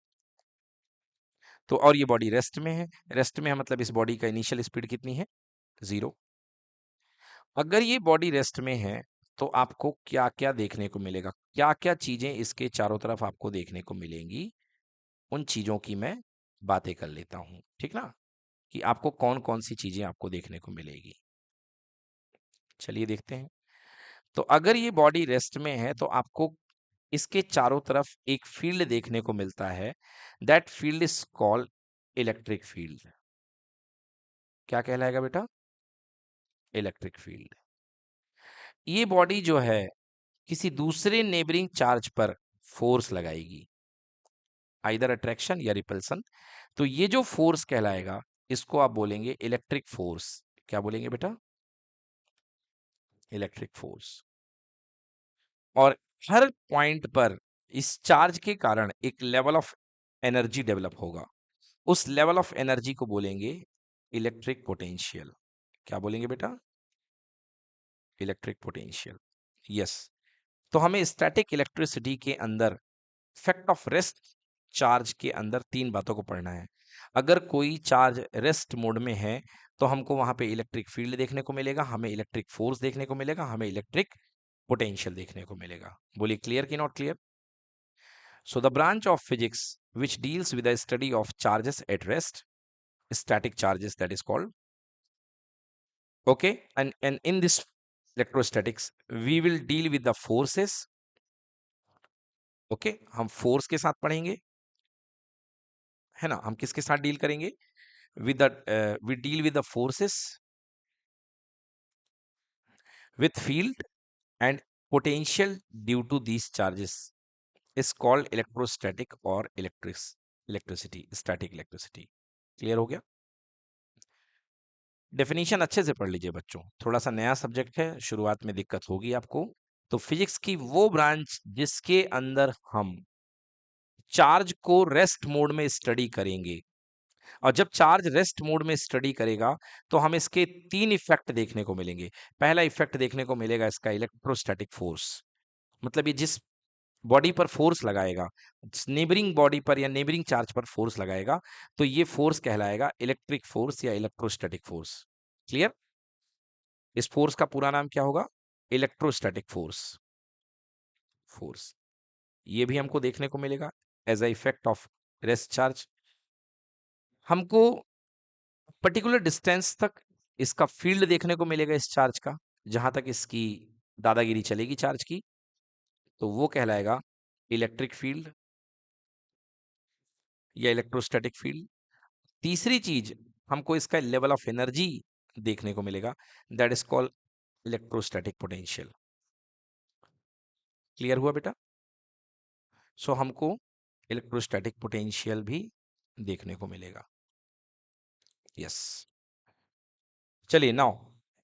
तो और ये बॉडी रेस्ट में है। रेस्ट में है मतलब इस बॉडी का इनिशियल स्पीड कितनी है? 0। अगर ये बॉडी रेस्ट में है, तो आपको क्या क्या देखने को मिलेगा? क्या क्या चीजें इसके चारों तरफ आपको देखने को मिलेंगी? उन चीजों की मैं बातें कर लेता हूं, ठीक ना? कि आपको कौन कौन सी चीजें आपको देखने को मिलेगी। चलिए देखते हैं। तो अगर ये बॉडी रेस्ट में है, तो आपको इसके चारों तरफ एक फील्ड देखने को मिलता है। That field is called electric field. क्या कहलाएगा बेटा? Electric field. ये बॉडी जो है, किसी दूसरे नेबरिंग चार्ज पर फोर्स लगाएगी, आइदर अट्रैक्शन या रिपल्सन। तो ये जो फोर्स कहलाएगा, इसको आप बोलेंगे इलेक्ट्रिक फोर्स। क्या बोलेंगे बेटा? Electric force. और हर पॉइंट पर इस चार्ज के कारण एक लेवल ऑफ एनर्जी डेवलप होगा। उस लेवल ऑफ एनर्जी को बोलेंगे इलेक्ट्रिक पोटेंशियल। क्या बोलेंगे बेटा? Electric potential. यस। तो हमें स्टैटिक इलेक्ट्रिसिटी के अंदर, इफेक्ट ऑफ रेस्ट चार्ज के अंदर, तीन बातों को पढ़ना है। अगर कोई चार्ज रेस्ट मोड में है, तो हमको वहां पे इलेक्ट्रिक फील्ड देखने को मिलेगा, हमें इलेक्ट्रिक फोर्स देखने को मिलेगा, हमें इलेक्ट्रिक पोटेंशियल देखने को मिलेगा। बोलिए क्लियर कि not clear? So the branch of physics which deals with the study of charges at rest, static charges, that is called. Okay, and in this electrostatics we will deal with the forces. Okay, हम force के साथ पढ़ेंगे, है ना? हम किसके साथ deal करेंगे? with the we deal with the forces with field and potential due to these charges is called electrostatic or electricity, static electricity. Clear हो गया? डेफिनेशन अच्छे से पढ़ लीजिए बच्चों, थोड़ा सा नया सब्जेक्ट है, शुरुआत में दिक्कत होगी आपको। तो फिजिक्स की वो ब्रांच जिसके अंदर हम चार्ज को रेस्ट मोड में स्टडी करेंगे, और जब चार्ज रेस्ट मोड में स्टडी करेगा, तो हम इसके तीन इफेक्ट देखने को मिलेंगे। पहला इफेक्ट देखने को मिलेगा इसका इलेक्ट्रोस्टैटिक फोर्स, मतलब ये जिस बॉडी पर फोर्स लगाएगा, नेबरिंग बॉडी पर या नेबरिंग चार्ज पर फोर्स लगाएगा, तो ये फोर्स कहलाएगा इलेक्ट्रिक फोर्स या इलेक्ट्रोस्टैटिक फोर्स। क्लियर? इस फोर्स का पूरा नाम क्या होगा? Electrostatic force. फोर्स ये भी हमको देखने को मिलेगा as a effect of rest charge. हमको पर्टिकुलर डिस्टेंस तक इसका फील्ड देखने को मिलेगा इस चार्ज का, जहां तक इसकी दादागिरी चलेगी चार्ज की, तो वो कहलाएगा इलेक्ट्रिक फील्ड या इलेक्ट्रोस्टैटिक फील्ड। तीसरी चीज, हमको इसका लेवल ऑफ एनर्जी देखने को मिलेगा, that is called electrostatic potential. Clear हुआ बेटा? सो हमको इलेक्ट्रोस्टैटिक पोटेंशियल भी देखने को मिलेगा। यस, चलिए now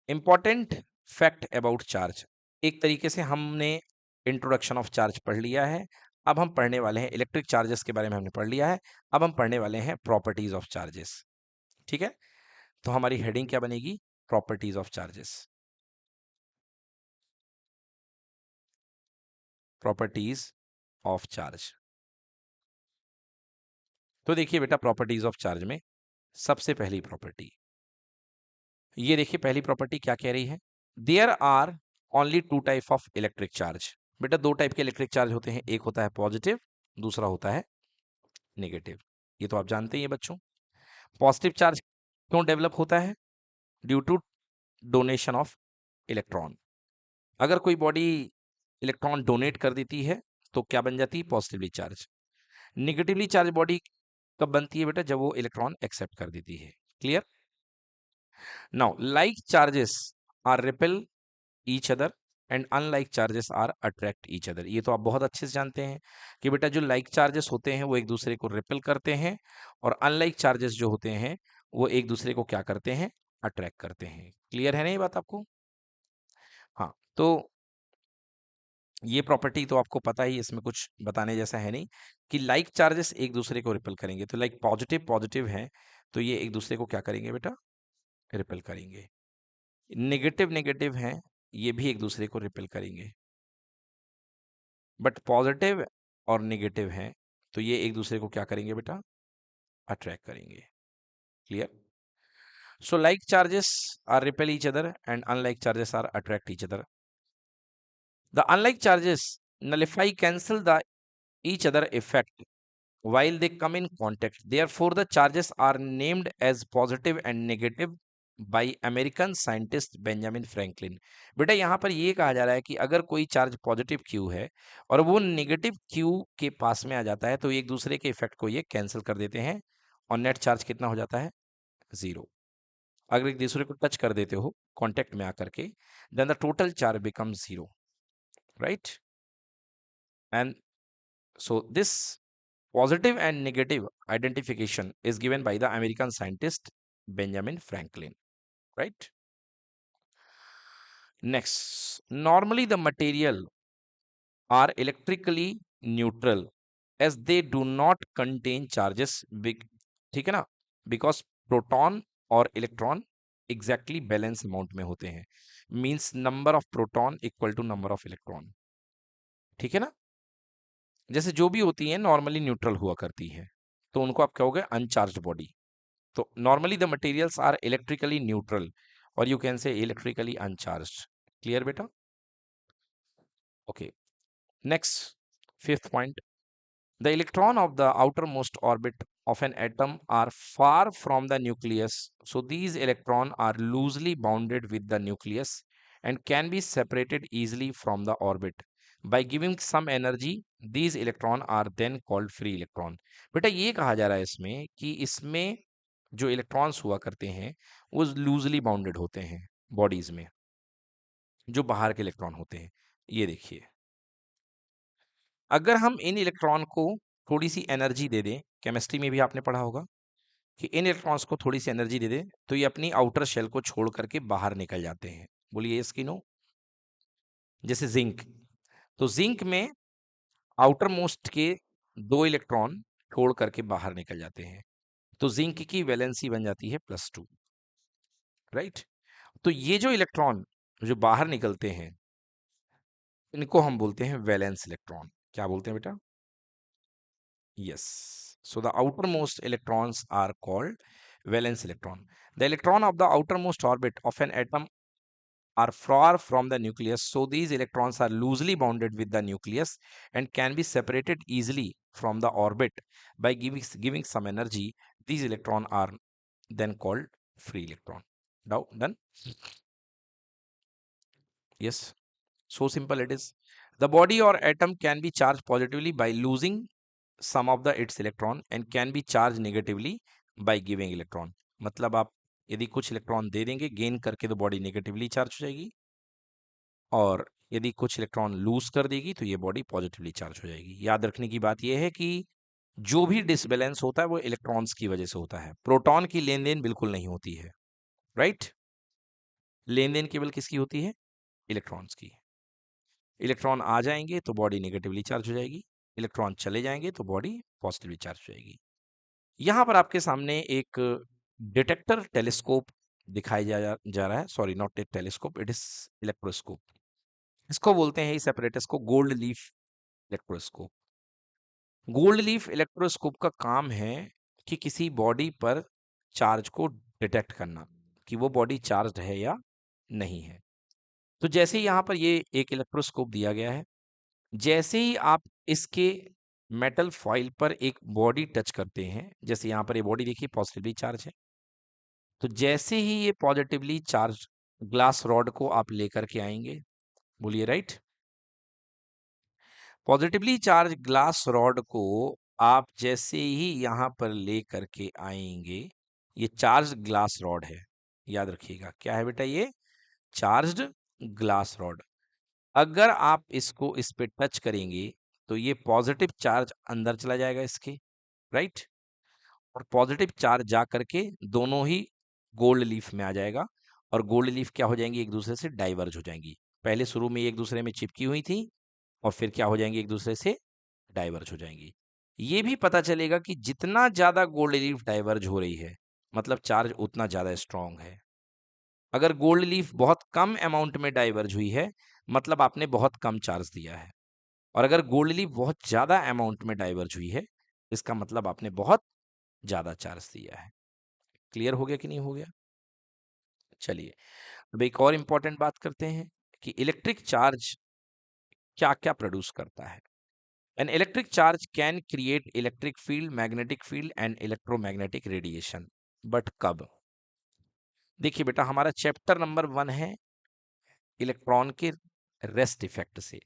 important fact about charge. एक तरीके से हमने इंट्रोडक्शन ऑफ चार्ज पढ़ लिया है। अब हम पढ़ने वाले हैं इलेक्ट्रिक चार्जेस के बारे में, हमने पढ़ लिया है। अब हम पढ़ने वाले हैं प्रॉपर्टीज ऑफ चार्जेस। ठीक है, तो हमारी हेडिंग क्या बनेगी? Properties of charges. Properties of charge. तो देखिए बेटा, प्रॉपर्टीज ऑफ चार्ज में सबसे पहली प्रॉपर्टी, ये देखिए पहली प्रॉपर्टी क्या कह रही है? There are only two type of electric charge. बेटा दो टाइप के इलेक्ट्रिक चार्ज होते हैं, एक होता है पॉजिटिव, दूसरा होता है नेगेटिव। ये तो आप जानते ही हैं बच्चों। पॉजिटिव चार्ज क्यों डेवलप होता है? Due to donation of electron. अगर कोई बॉडी इलेक्ट्रॉन डोनेट कर देती है तो क्या बन जाती है? Positively charge. Negatively charge body कब बनती है बेटा? जब वो इलेक्ट्रॉन एक्सेप्ट कर देती है। Clear? Now like charges are repel each other and unlike charges are attract each other. ये तो आप बहुत अच्छे से जानते हैं कि बेटा जो लाइक चार्जेस होते हैं वो एक दूसरे को रिपेल करते हैं, और अनलाइक चार्जेस जो होते हैं वो एक दूसरे को क्या करते हैं? अट्रैक्ट करते हैं। क्लियर है ना ये बात आपको? हाँ, तो ये प्रॉपर्टी तो आपको पता ही, इसमें कुछ बताने जैसा है नहीं, कि लाइक चार्जेस एक दूसरे को रिपेल करेंगे। तो लाइक पॉजिटिव पॉजिटिव है तो ये एक दूसरे को क्या करेंगे बेटा? रिपेल करेंगे। नेगेटिव नेगेटिव है, ये भी एक दूसरे को रिपेल करेंगे। बट पॉजिटिव और नेगेटिव हैं तो ये एक दूसरे को क्या करेंगे बेटा? अट्रैक्ट करेंगे। Clear? So like charges are repel each other and unlike charges are attract each other. The unlike charges nullify cancel the each other effect while they come in contact. Therefore, the charges are named as positive and negative by American scientist Benjamin Franklin. बेटा यहाँ पर ये कहा जा रहा है कि अगर कोई चार्ज पॉजिटिव क्यू है और वो नेगेटिव क्यू के पास में आ जाता है तो एक दूसरे के इफेक्ट को ये कैंसिल कर देते हैं और नेट चार्ज कितना हो जाता है? जीरो। अगर एक दूसरे को टच कर देते हो कांटेक्ट में आकर के, then the total charge becomes zero, right? And so this positive and negative identification is given by the American scientist Benjamin Franklin, right? Next, normally the material are electrically neutral as they do not contain charges big, ठीक है ना? Because proton और electron exactly balance amount में होते हैं, means number of proton equal to number of electron, ठीक है ना? जैसे जो भी होती हैं नॉर्मली न्यूट्रल हुआ करती हैं, तो उनको आप कहोगे अनचार्ज बॉडी। तो normally the materials are electrically neutral और you can say electrically uncharged. Clear बेटा? Okay, next fifth point, the electron of the outermost orbit of an atom are far from the nucleus, so these electrons are loosely bounded with the nucleus and can be separated easily from the orbit by giving some energy. These electrons are then called free electron. बेटा ये कहा जा रहा है इसमें कि इसमें जो इलेक्ट्रॉन्स हुआ करते हैं वो लूजली बाउंडेड होते हैं बॉडीज में, जो बाहर के इलेक्ट्रॉन होते हैं। ये देखिए, अगर हम इन इलेक्ट्रॉन को थोड़ी सी एनर्जी दे दें, केमिस्ट्री में भी आपने पढ़ा होगा कि इन इलेक्ट्रॉन्स को थोड़ी सी एनर्जी दे दें तो ये अपनी आउटर शेल को छोड़ करके बाहर निकल जाते हैं। बोलिए यस कि नो? जैसे जिंक, तो जिंक में आउटर मोस्ट के दो इलेक्ट्रॉन छोड़ करके बाहर निकल जाते हैं, तो जिंक की वैलेंसी बन जाती है +2, राइट? तो ये जो इलेक्ट्रॉन जो बाहर निकलते हैं इनको हम बोलते हैं वैलेंस इलेक्ट्रॉन। क्या बोलते हैं बेटा? Yes, so the outermost electrons are called valence electron. The electron of the outermost orbit of an atom are far from the nucleus, so these electrons are loosely bounded with the nucleus and can be separated easily from the orbit by giving some energy. These electrons are then called free electron. Now done. Yes, so simple it is. The body or atom can be charged positively by losing some of the its electron and can be charged negatively by giving electron. मतलब आप यदि कुछ electron दे देंगे gain करके तो body negatively charge हो जाएगी, और यदि कुछ इलेक्ट्रॉन लूज कर देगी तो ये बॉडी पॉजिटिवली चार्ज हो जाएगी। याद रखने की बात यह है कि जो भी डिसबैलेंस होता है वो इलेक्ट्रॉन्स की वजह से होता है, प्रोटॉन की लेन देन बिल्कुल नहीं होती है, राइट। लेन देन केवल किसकी होती है? इलेक्ट्रॉन्स की। इलेक्ट्रॉन आ जाएंगे तो बॉडी नेगेटिवली चार्ज हो जाएगी, इलेक्ट्रॉन चले जाएंगे तो बॉडी पॉजिटिवली चार्ज हो जाएगी। यहां पर आपके सामने एक डिटेक्टर टेलीस्कोप दिखाया जा रहा है, sorry not a telescope, it is electroscope. इसको बोलते हैं, इस apparatus को gold leaf electroscope. Gold leaf electroscope का काम है कि किसी बॉडी पर चार्ज को डिटेक्ट करना कि वो बॉडी चार्ज है या नहीं है। तो जैसे ही यहाँ पर ये एक इलेक्ट्रोस्कोप दिया गया है, जैसे ही आप इसके मेटल फॉइल पर एक बॉडी टच करते हैं, जैसे यहाँ पर ये बॉडी देखिए पॉजिटिवली चार्ज है, तो जैसे ही ये पॉजिटिवली चार्ज ग्लास रॉड को आप लेकर के आएंगे, बोलिए right, positively charge glass rod को आप जैसे ही यहां पर ले करके आएंगे, ये चार्ज ग्लास रॉड है, याद रखिएगा क्या है बेटा, ये चार्ज्ड ग्लास रॉड। अगर आप इसको इस पे टच करेंगे तो ये पॉजिटिव चार्ज अंदर चला जाएगा इसके, राइट, और पॉजिटिव चार्ज जा करके दोनों ही गोल्ड लीफ में आ जाएगा, और गोल्ड लीफ क्या हो जाएंगी, एक दूसरे से डाइवर्ज हो जाएंगी। पहले शुरू में एक दूसरे में चिपकी हुई थी और फिर क्या हो जाएंगी, एक दूसरे से डाइवर्ज हो जाएंगी। ये भी पता चलेगा कि जितना ज्यादा गोल्ड लीफ डाइवर्ज हो रही है मतलब चार्ज उतना ज्यादा स्ट्रांग है। अगर गोल्ड लीफ बहुत कम अमाउंट में डाइवर्ज हुई है मतलब आपने बहुत कम चार्ज दिया है, और अगर गोल्ड लीफ बहुत ज्यादा अमाउंट में डाइवर्ज हुई है इसका मतलब आपने बहुत ज्यादा चार्ज दिया है। क्लियर हो गया कि नहीं हो गया? चलिए अब एक और इंपॉर्टेंट बात करते हैं कि इलेक्ट्रिक चार्ज क्या क्या प्रोड्यूस करता है। An electric charge can create electric field, magnetic field and electromagnetic radiation. But कब? देखिए बेटा हमारा चैप्टर नंबर 1 है इलेक्ट्रॉन के रेस्ट इफेक्ट से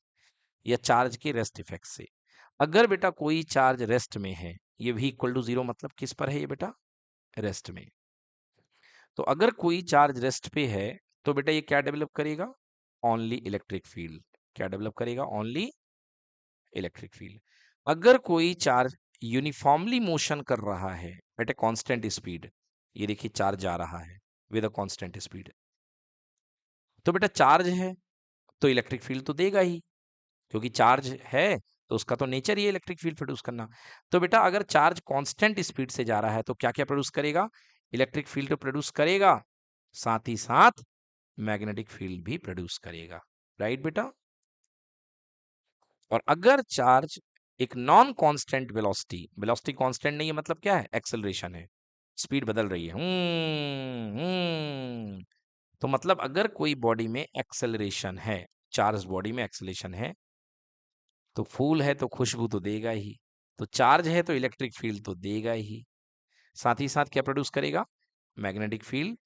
या चार्ज के रेस्ट इफेक्ट से। अगर बेटा कोई चार्ज रेस्ट में है, ये भी इक्वल टू जीरो मतलब किस पर है ये बेटा, रेस्ट में। तो अगर कोई चार्ज रेस्ट पे है तो बेटा ये क्या डेवलप करेगा, ओनली इलेक्ट्रिक फील्ड। क्या डेवलप करेगा, ओनली इलेक्ट्रिक फील्ड। अगर कोई चार्ज यूनिफॉर्मली मोशन कर रहा है एट ए कांस्टेंट स्पीड, ये देखिए चार्ज जा रहा है विद अ कांस्टेंट स्पीड, तो बेटा चार्ज है तो इलेक्ट्रिक फील्ड तो देगा ही, क्योंकि चार्ज है तो उसका तो नेचर ही है इलेक्ट्रिक फील्ड प्रोड्यूस करना। तो बेटा अगर चार्ज कांस्टेंट स्पीड से जा रहा है तो क्या क्या प्रोड्यूस करेगा, इलेक्ट्रिक फील्ड तो प्रोड्यूस करेगा, साथ ही साथ मैग्नेटिक फील्ड भी प्रोड्यूस करेगा, राइट बेटा। और अगर चार्ज एक non constant velocity, velocity constant नहीं है मतलब क्या है, एक्सेलरेशन है, स्पीड बदल रही है, तो मतलब अगर कोई बॉडी में एक्सेलरेशन है, चार्ज बॉडी में एक्सेलरेशन है, तो फूल है तो खुशबू तो देगा ही, तो चार्ज है तो इलेक्ट्रिक फील्ड तो देगा ही, साथ ही साथ क्या प्रोड्यूस करेगा, मैग्नेटिक फील्ड,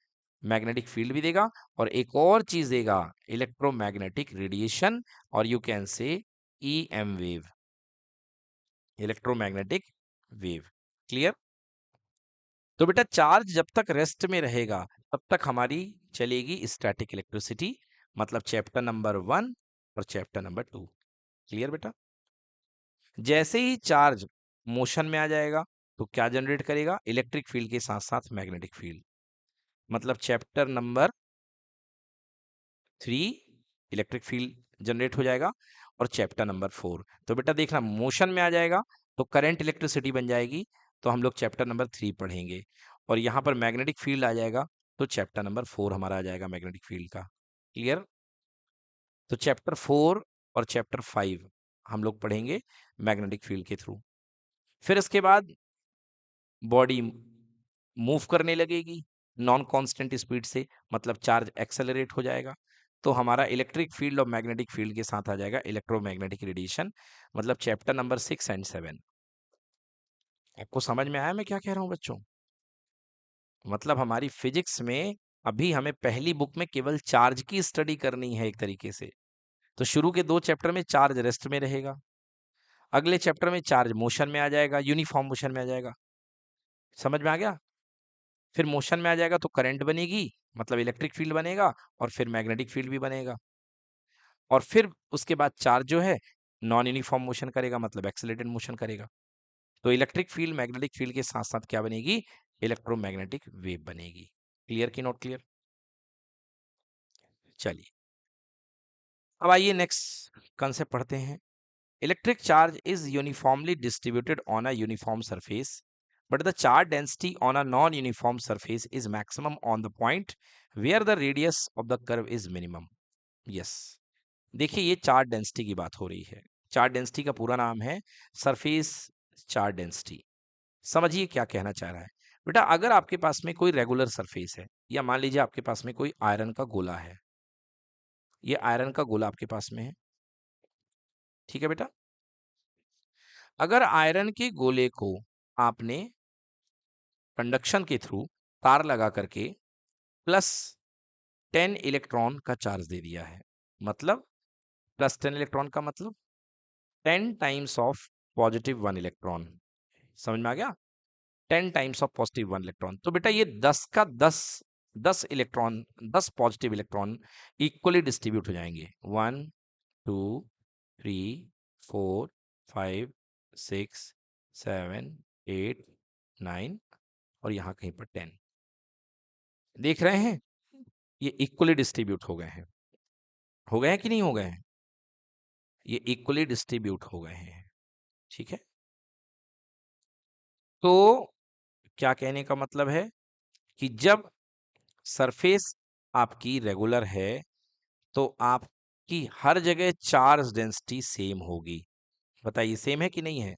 मैग्नेटिक फील्ड भी देगा, और एक और चीज देगा, इलेक्ट्रोमैग्नेटिक रेडिएशन, और यू कैन से EM wave, electromagnetic wave. Clear? तो बेटा चार्ज जब तक रेस्ट में रहेगा तब तक हमारी चलेगी स्टैटिक इलेक्ट्रिसिटी, मतलब चैप्टर नंबर 1 और चैप्टर नंबर 2। क्लियर बेटा? जैसे ही चार्ज मोशन में आ जाएगा तो क्या जनरेट करेगा, इलेक्ट्रिक फील्ड के साथ साथ मैग्नेटिक फील्ड, मतलब chapter number 3 electric field generate हो जाएगा, और चैप्टर नंबर 4 तो बेटा देखना मोशन में आ जाएगा तो करंट इलेक्ट्रिसिटी बन जाएगी, तो हम लोग चैप्टर नंबर 3 पढ़ेंगे, और यहाँ पर मैग्नेटिक फील्ड आ जाएगा तो चैप्टर नंबर 4 हमारा आ जाएगा मैग्नेटिक फील्ड का। क्लियर? तो चैप्टर 4 और चैप्टर 5 हम लोग पढ़ेंगे मैग्नेटिक फील्ड के थ्रू। फिर इसके बाद बॉडी मूव करने लगेगी नॉन कांस्टेंट स्पीड से, मतलब चार्ज एक्सेलरेट हो जाएगा, तो हमारा इलेक्ट्रिक फील्ड और मैग्नेटिक फील्ड के साथ आ जाएगा इलेक्ट्रोमैग्नेटिक रेडिएशन, मतलब चैप्टर नंबर 6 एंड 7। आपको समझ में आया मैं क्या कह रहा हूँ बच्चों? मतलब हमारी फिजिक्स में अभी हमें पहली बुक में केवल चार्ज की स्टडी करनी है एक तरीके से। तो शुरू के 2 चैप्टर में चार्ज रेस्ट में रहेगा, अगले चैप्टर में चार्ज मोशन में आ जाएगा, यूनिफॉर्म मोशन में आ जाएगा। समझ में आ गया? फिर मोशन में आ जाएगा तो करंट बनेगी, मतलब इलेक्ट्रिक फील्ड बनेगा, और फिर मैग्नेटिक फील्ड भी बनेगा। और फिर उसके बाद चार्ज जो है नॉन यूनिफॉर्म मोशन करेगा, मतलब एक्सेलरेटेड मोशन करेगा। तो इलेक्ट्रिक फील्ड मैग्नेटिक फील्ड के साथ साथ क्या बनेगी? इलेक्ट्रोमैग्नेटिक वेव बनेगी। क्लियर कि नॉट क्लियर? चलिए अब आइए नेक्स्ट कंसेप्ट पढ़ते हैं। Electric charge is uniformly distributed on a uniform surface, but the charge density on a non-uniform surface is maximum on the point where the radius of the curve is minimum. Yes. देखिए ये charge density की बात हो रही है। Charge density का पूरा नाम है सरफेस चार्ज डेंसिटी। समझिए क्या कहना चाह रहा है। बेटा अगर आपके पास में कोई रेगुलर सरफेस है, या मान लीजिए आपके पास में कोई आयरन का गोला है, ये आयरन का गोला आपके पास में है, ठीक है बेटा। अगर आयरन के गोले को आपने कंडक्शन के थ्रू तार लगा करके प्लस 10 इलेक्ट्रॉन का चार्ज दे दिया है, मतलब प्लस 10 इलेक्ट्रॉन का मतलब 10 टाइम्स ऑफ पॉजिटिव 1 इलेक्ट्रॉन। समझ में आ गया? 10 टाइम्स ऑफ पॉजिटिव 1 इलेक्ट्रॉन। तो बेटा ये 10 का 10 electron, 10 positive electron equally distribute हो जाएंगे। 1 2 3 4 5 6 7 8 9 और यहाँ कहीं पर 10। देख रहे हैं ये इक्वली डिस्ट्रीब्यूट हो गए हैं। हो गए हैं कि नहीं हो गए हैं? ये इक्वली डिस्ट्रीब्यूट हो गए हैं, ठीक है। तो क्या कहने का मतलब है कि जब सरफेस आपकी रेगुलर है तो आपकी हर जगह चार्ज डेंसिटी सेम होगी। बताइए सेम है कि नहीं है?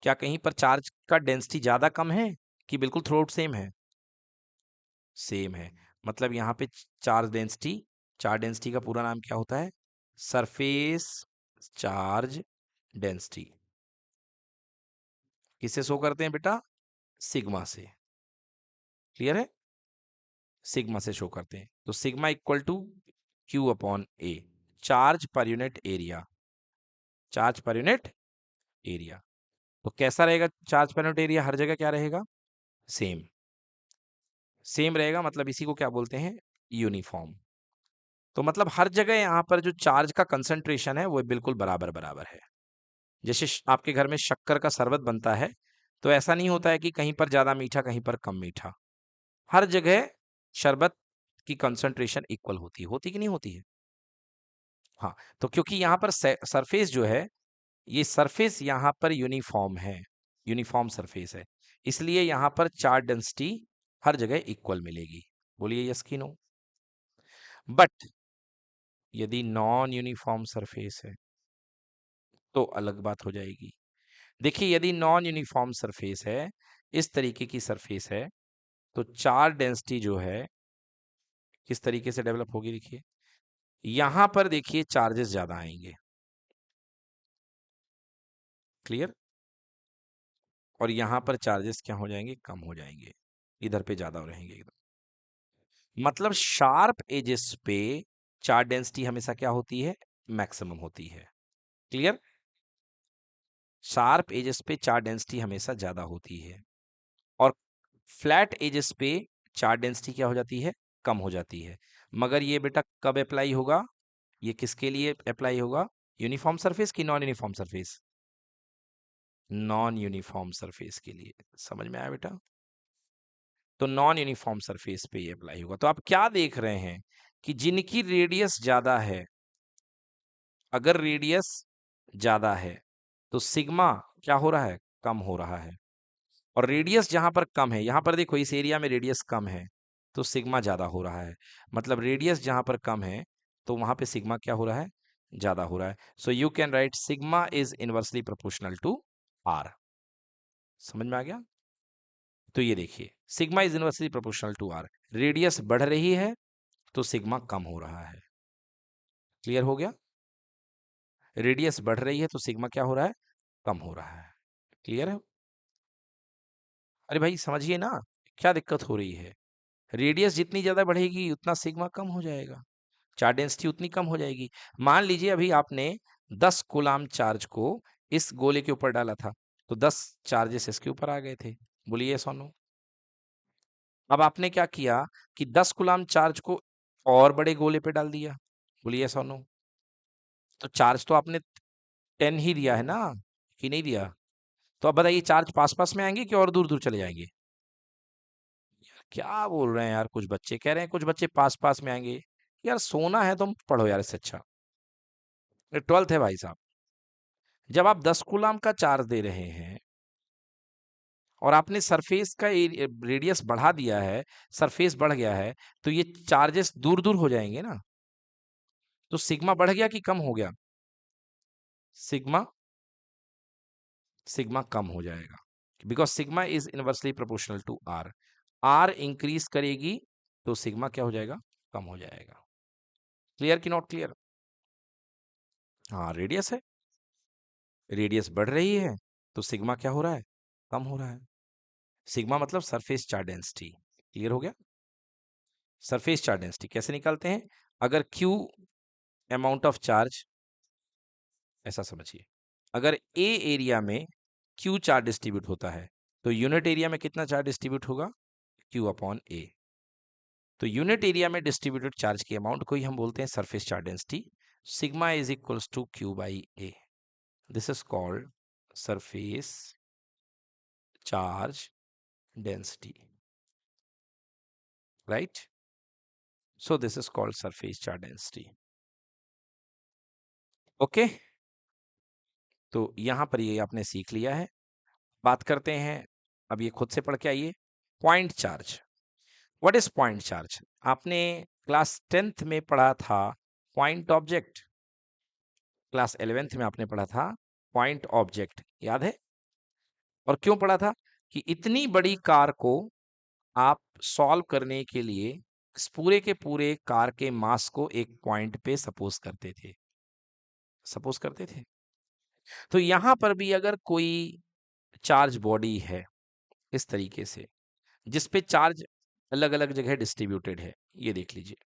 क्या कहीं पर चार्ज का डेंसिटी ज्यादा कम है कि बिल्कुल थ्रू आउट सेम है? सेम है। मतलब यहाँ पे चार्ज डेंसिटी का पूरा नाम क्या होता है? Surface charge density. किससे शो करते हैं बेटा? सिग्मा से। क्लियर है? सिग्मा से शो करते हैं। तो sigma equal to Q upon A, charge per unit area. Charge per unit area. तो कैसा रहेगा चार्ज पर यूनिट एरिया? हर जगह क्या रहेगा? सेम। सेम रहेगा, मतलब इसी को क्या बोलते हैं? यूनिफॉर्म। तो मतलब हर जगह यहाँ पर जो चार्ज का कंसंट्रेशन है वो बिल्कुल बराबर बराबर है। जैसे आपके घर में शक्कर का शरबत बनता है, तो ऐसा नहीं होता है कि कहीं पर ज्यादा मीठा कहीं पर कम मीठा। हर जगह शरबत की कंसंट्रेशन इक्वल होती कि नहीं होती है? हाँ। तो क्योंकि यहाँ पर सरफेस जो है, ये सरफेस यहाँ पर यूनिफॉर्म है, यूनिफॉर्म सरफेस है, इसलिए यहाँ पर चार्ज डेंसिटी हर जगह इक्वल मिलेगी। बोलिए यस की नो? बट यदि नॉन यूनिफॉर्म सरफेस है तो अलग बात हो जाएगी। देखिए यदि नॉन यूनिफॉर्म सरफेस है, इस तरीके की सरफेस है, तो चार्ज डेंसिटी जो है किस तरीके से डेवलप होगी? देखिए यहां पर देखिए चार्जेस ज्यादा आएंगे। क्लियर? और यहां पर चार्जेस क्या हो जाएंगे? कम हो जाएंगे। इधर पे ज्यादा रहेंगे एकदम। मतलब शार्प एजेस पे चार्ज डेंसिटी हमेशा क्या होती है? मैक्सिमम होती है। क्लियर? शार्प एजेस पे चार्ज डेंसिटी हमेशा ज्यादा होती है, और फ्लैट एजेस पे चार्ज डेंसिटी क्या हो जाती है? कम हो जाती है। मगर ये बेटा कब अप्लाई होगा? ये किसके लिए अप्लाई होगा? यूनिफॉर्म सरफेस की non uniform surface? Non uniform surface के लिए। समझ में आया बेटा? तो नॉन यूनिफॉर्म सरफेस पे ये अप्लाई होगा। तो आप क्या देख रहे हैं कि जिनकी रेडियस ज्यादा है, अगर रेडियस ज्यादा है तो सिग्मा क्या हो रहा है? कम हो रहा है। और रेडियस जहां पर कम है, यहां पर देखो इस एरिया में रेडियस कम है, तो सिग्मा ज्यादा हो रहा है। मतलब रेडियस जहां पर कम है तो वहां पे सिग्मा क्या हो रहा है? ज्यादा हो रहा है। So you can write sigma is inversely proportional to R. समझ में आ गया? तो ये देखिए sigma is inversely proportional to R. Radius बढ़ रही है तो सिग्मा कम हो रहा है। क्लियर हो गया? रेडियस बढ़ रही है तो सिग्मा क्या हो रहा है? कम हो रहा है। क्लियर है? अरे भाई समझिए ना, क्या दिक्कत हो रही है? रेडियस जितनी ज्यादा बढ़ेगी उतना सिग्मा कम हो जाएगा, चार्ज डेंसिटी उतनी कम हो जाएगी। मान लीजिए अभी आपने 10 कूलाम चार्ज को इस गोले के ऊपर डाला था, तो 10 चार्जेस इसके ऊपर आ गए थे। बोलिए सोनू। अब आपने क्या किया कि 10 कूलाम चार्ज को और बड़े गोले पे डाल दिया। बोलिए सोनू। तो चार्ज तो आपने 10 ही दिया है ना, कि नहीं दिया? तो अब बताइए चार्ज पास पास में आएंगे कि और दूर दूर चले जाएंगे? क्या बोल रहे हैं यार, कुछ बच्चे कह रहे हैं कुछ बच्चे पास पास में आएंगे। यार सोना है तुम पढ़ो यार, इससे अच्छा। ये 12th है भाई साहब। जब आप 10 कूलाम का चार्ज दे रहे हैं और आपने सरफेस का रेडियस बढ़ा दिया है, सरफेस बढ़ गया है, तो ये चार्जेस दूर दूर हो जाएंगे ना। तो सिग्मा बढ़ गया कि कम हो गया? सिग्मा सिग्मा कम हो जाएगा, because sigma is inversely proportional to R. R increase करेगी तो सिग्मा क्या हो जाएगा? कम हो जाएगा। क्लियर कि नॉट क्लियर? हाँ, रेडियस है, रेडियस बढ़ रही है तो सिग्मा क्या हो रहा है? कम हो रहा है। सिग्मा मतलब सरफेस चार्ज डेंसिटी। क्लियर हो गया? सरफेस चार्ज डेंसिटी कैसे निकालते हैं? अगर Q अमाउंट ऑफ चार्ज, ऐसा समझिए, अगर A एरिया में Q चार्ज डिस्ट्रीब्यूट होता है तो यूनिट एरिया में कितना चार्ज डिस्ट्रीब्यूट होगा? Q upon A। तो यूनिट एरिया में डिस्ट्रीब्यूटेड चार्ज की अमाउंट को ही हम बोलते हैं surface charge density. Sigma is equals to Q by A। This is called surface charge density, right? So this is called surface charge density. Okay, तो यहां पर ये आपने सीख लिया है। बात करते हैं, अब ये खुद से पढ़ के आइए। Point charge. What is point charge? आपने क्लास 10th में पढ़ा था पॉइंट ऑब्जेक्ट, क्लास 11th में आपने पढ़ा था पॉइंट ऑब्जेक्ट, याद है? और क्यों पढ़ा था? कि इतनी बड़ी कार को आप सॉल्व करने के लिए इस पूरे के पूरे कार के मास को एक पॉइंट पे सपोज करते थे, सपोज करते थे। तो यहां पर भी अगर कोई चार्ज बॉडी है इस तरीके से, जिस पे चार्ज अलग अलग जगह डिस्ट्रीब्यूटेड है, ये देख लीजिए,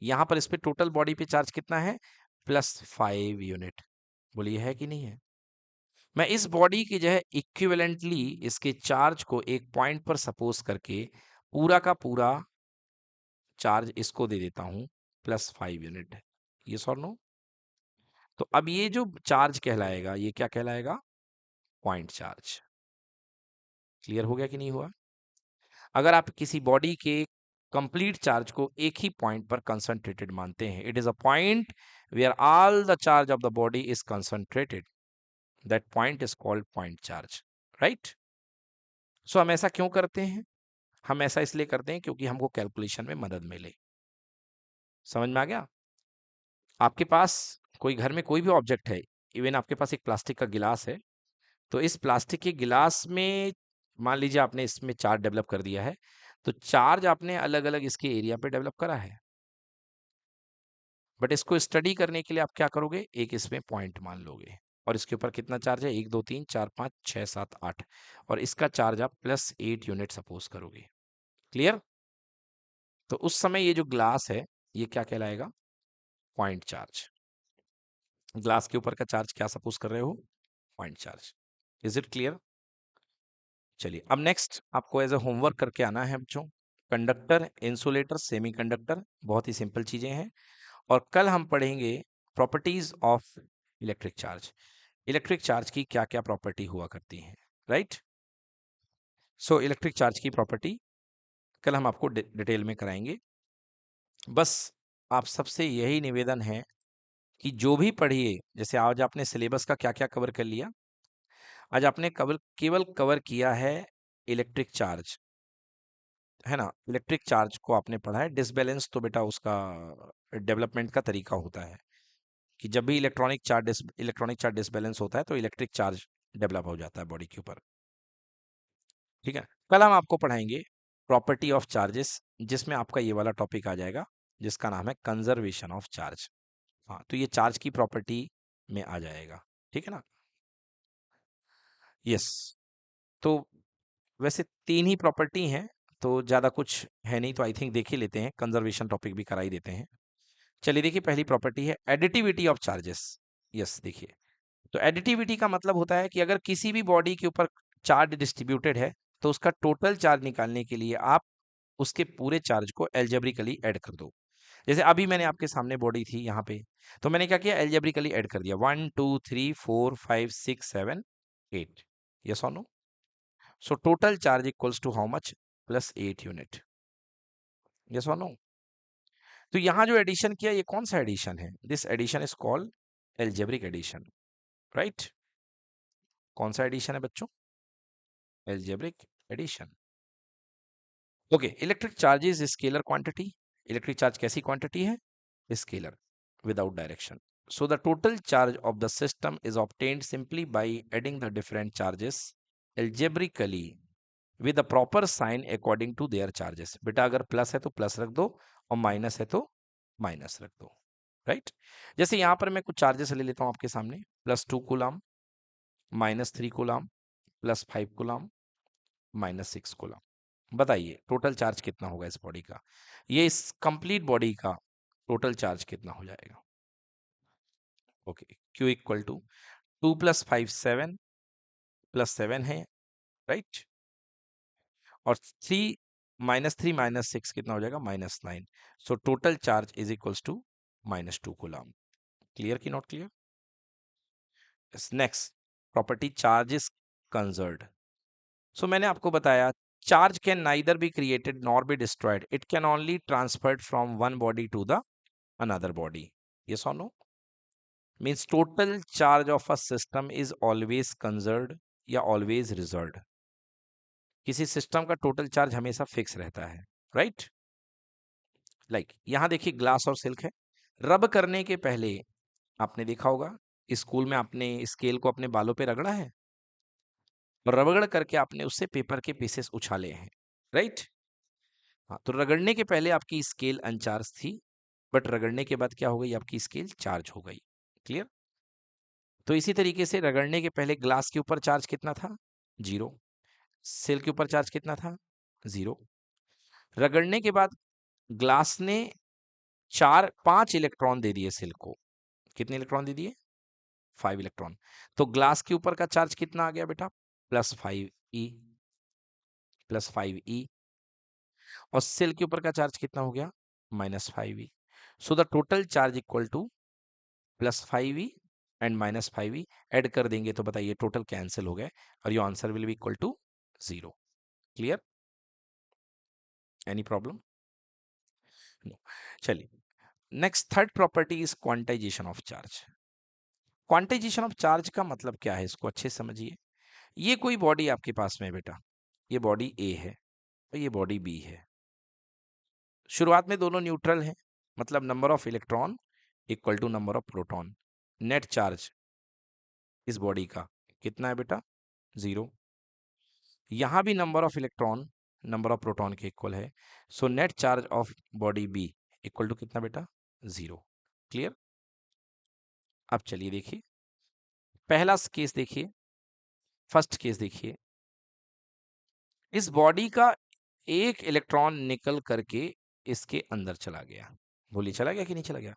यहां पर इस पे टोटल बॉडी पे चार्ज कितना है? +5 यूनिट। बोलिए है कि नहीं है? मैं इस बॉडी की जगह इक्विवेलेंटली इसके चार्ज को एक पॉइंट पर सपोज करके पूरा का पूरा चार्ज इसको दे देता हूं +5 यूनिट। ये और नो? तो अब ये जो चार्ज कहलाएगा, ये क्या कहलाएगा? Point charge. क्लियर हो गया कि नहीं हुआ? अगर आप किसी बॉडी के कंप्लीट चार्ज को एक ही पॉइंट पर कंसंट्रेटेड मानते हैं, it is a point where all the charge of the body is concentrated, that point is called point charge, right? So हम ऐसा क्यों करते हैं? हम ऐसा इसलिए करते हैं क्योंकि हमको कैलकुलेशन में मदद मिले। समझ में आ गया? आपके पास कोई घर में कोई भी ऑब्जेक्ट है, इवन आपके पास एक प्लास्टिक का गिलास है, तो इस प्लास्टिक के गिलास में मान लीजिए आपने इसमें चार्ज डेवलप कर दिया है, तो चार्ज आपने अलग अलग इसके एरिया पे डेवलप करा है, बट इसको स्टडी करने के लिए आप क्या करोगे? एक इसमें पॉइंट मान लोगे और इसके ऊपर कितना चार्ज है? 1 2 3 4 5 6 7 8, और इसका चार्ज आप +8 यूनिट सपोज करोगे। क्लियर? तो उस समय ये जो ग्लास है, ये क्या कहलाएगा? Point charge. ग्लास के ऊपर का चार्ज क्या सपोज कर रहे हो? Point charge. Is it clear? चलिए, अब नेक्स्ट आपको एज ए होमवर्क करके आना है बच्चों। कंडक्टर, इंसुलेटर, सेमीकंडक्टर, बहुत ही सिंपल चीजें हैं। और कल हम पढ़ेंगे properties of electric charge. Electric charge की क्या क्या प्रॉपर्टी हुआ करती हैं, राइट? सो इलेक्ट्रिक चार्ज की प्रॉपर्टी कल हम आपको डिटेल में कराएंगे। बस आप सबसे यही निवेदन है कि जो भी पढ़िए, जैसे आज आपने सिलेबस का क्या क्या कवर कर लिया, आज आपने केवल कवर किया है इलेक्ट्रिक चार्ज, है ना? इलेक्ट्रिक चार्ज को आपने पढ़ा है। डिसबैलेंस तो बेटा उसका डेवलपमेंट का तरीका होता है कि जब भी इलेक्ट्रॉनिक चार्ज डिसबैलेंस होता है तो इलेक्ट्रिक चार्ज डेवलप हो जाता है बॉडी के ऊपर। ठीक है, कल हम आपको पढ़ाएंगे प्रॉपर्टी ऑफ चार्जेस, जिसमें आपका ये वाला टॉपिक आ जाएगा जिसका नाम है कंजर्वेशन ऑफ चार्ज। हाँ, तो ये चार्ज की प्रॉपर्टी में आ जाएगा। ठीक है ना? यस। तो वैसे 3 ही प्रॉपर्टी हैं, तो ज़्यादा कुछ है नहीं, तो आई थिंक देख ही लेते हैं, कंजर्वेशन टॉपिक भी करा ही देते हैं। चलिए देखिए, पहली प्रॉपर्टी है एडिटिविटी ऑफ चार्जेस। यस, देखिए, तो एडिटिविटी का मतलब होता है कि अगर किसी भी बॉडी के ऊपर चार्ज डिस्ट्रीब्यूटेड है, तो उसका टोटल चार्ज निकालने के लिए आप उसके पूरे चार्ज को एल्जेब्रिकली ऐड कर दो। जैसे अभी मैंने आपके सामने बॉडी थी यहाँ पे, तो मैंने क्या किया, एल्जेब्रिकली ऐड कर दिया, 1 2 3 4 5 6 7 8। यस और no? So total charge equals to how much? Plus 8 unit. Yes और नो? तो यहाँ जो एडिशन किया, ये कौन सा एडिशन है? This addition is called algebraic addition, right? कौन सा एडिशन है बच्चों? Algebraic addition. Okay, electric charge is scalar quantity. Electric charge कैसी क्वांटिटी है? Scalar, without direction. So the total charge of the system is obtained simply by adding the different charges algebraically with a proper sign according to their charges. बेटा अगर plus है तो plus रख दो और minus है तो माइनस रख दो, राइट? जैसे यहाँ पर मैं कुछ चार्जेस ले लेता हूँ आपके सामने, +2 कूलाम, -3 कूलाम, +5 कूलाम, -6 कूलाम। बताइए टोटल चार्ज कितना होगा इस बॉडी का? ये इस कंप्लीट बॉडी का टोटल चार्ज कितना हो जाएगा? ओके, Q इक्वल टू 2 + 5 7 + 7 है, राइट? और 3 -3 -6 कितना हो जाएगा? -9। So total charge is equals to -2 coulomb. Clear की not clear? Next property, charge is conserved. So मैंने आपको बताया, charge can neither be created nor be destroyed, it can only transferred from one body to the another body. Yes और no? Means total charge of a system is always conserved या always reserved. किसी system का total charge हमेशा fix रहता है, right? Like यहां देखिए, glass और सिल्क है। रब करने के पहले आपने देखा होगा, स्कूल में आपने स्केल को अपने बालों पे रगड़ा है और रगड़ करके आपने उससे पेपर के पीसेस उछाले हैं, राइट? हाँ, तो रगड़ने के पहले आपकी स्केल अनचार्ज थी, बट रगड़ने के बाद क्या हो गई? आपकी स्केल चार्ज हो गई। क्लियर? तो इसी तरीके से रगड़ने के पहले ग्लास के ऊपर चार्ज कितना था? 0। सिल्क के ऊपर चार्ज कितना था? 0। रगड़ने के बाद ग्लास ने 5 इलेक्ट्रॉन दे दिए सिल्क को। कितने इलेक्ट्रॉन दे दिए? 5 इलेक्ट्रॉन। तो ग्लास के ऊपर का चार्ज कितना आ गया बेटा? +5e, +5e। और सिल्क के ऊपर का चार्ज कितना हो गया? -5e। So the total charge equal to +5e and -5e। Add कर देंगे तो बताइए टोटल कैंसिल हो गए और your answer will be equal to 0। Clear? Any problem? No. चलिए, next third property is quantization of charge. Quantization of charge का मतलब क्या है, इसको अच्छे से समझिए। ये कोई बॉडी आपके पास में है बेटा, ये बॉडी ए है और ये बॉडी बी है। शुरुआत में दोनों न्यूट्रल हैं, मतलब number of electron equal to number of proton. Net charge इस बॉडी का कितना है बेटा? 0। यहां भी number of electron number of proton के इक्वल है। So net charge of body be equal to कितना बेटा? 0। क्लियर? अब चलिए देखिए, पहला केस देखिए, फर्स्ट केस देखिए। इस बॉडी का एक इलेक्ट्रॉन निकल करके इसके अंदर चला गया। बोलिए, चला गया कि नहीं चला गया?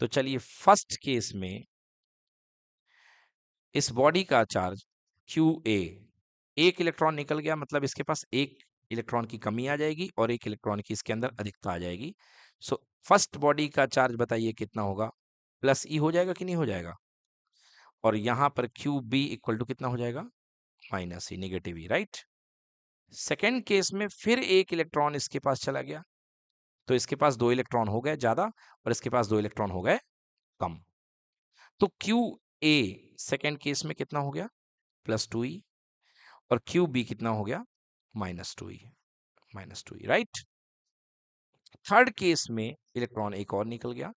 तो चलिए, फर्स्ट केस में इस बॉडी का चार्ज QA, एक इलेक्ट्रॉन निकल गया, मतलब इसके पास एक इलेक्ट्रॉन की कमी आ जाएगी और एक इलेक्ट्रॉन की इसके अंदर अधिकता आ जाएगी। सो फर्स्ट बॉडी का चार्ज बताइए कितना होगा? +E हो जाएगा कि नहीं हो जाएगा? और यहां पर QB इक्वल टू कितना हो जाएगा? -E, negative E, right? Second case में फिर एक इलेक्ट्रॉन इसके पास चला गया, तो इसके पास 2 इलेक्ट्रॉन हो गए ज्यादा और इसके पास 2 इलेक्ट्रॉन हो गए कम। तो QA सेकेंड केस में कितना हो गया? +2E। और QB कितना हो गया? -2E, right? थर्ड केस में इलेक्ट्रॉन एक और निकल गया,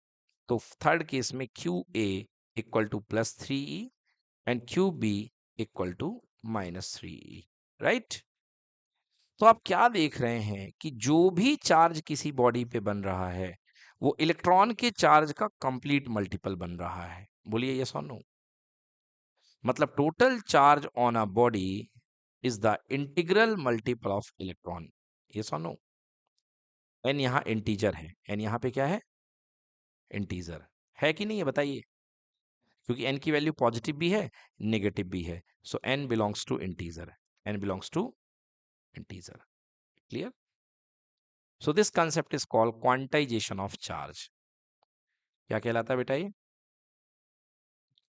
तो थर्ड केस में QA equal to +3E and QB equal to -3E, right? तो आप क्या देख रहे हैं कि जो भी चार्ज किसी बॉडी पे बन रहा है, वो इलेक्ट्रॉन के चार्ज का कंप्लीट मल्टीपल बन रहा है। बोलिए यस और नो? मतलब total charge on a body is the integral multiple of electron. Yes और नो? एन यहाँ इंटीजर है, एन यहाँ पे क्या है? इंटीजर है कि नहीं है बताइए, क्योंकि एन की वैल्यू पॉजिटिव भी है नेगेटिव भी है, so n belongs to integer, n belongs to integer. Clear? So this concept is called quantization of charge. क्या कहलाता है बेटा ये?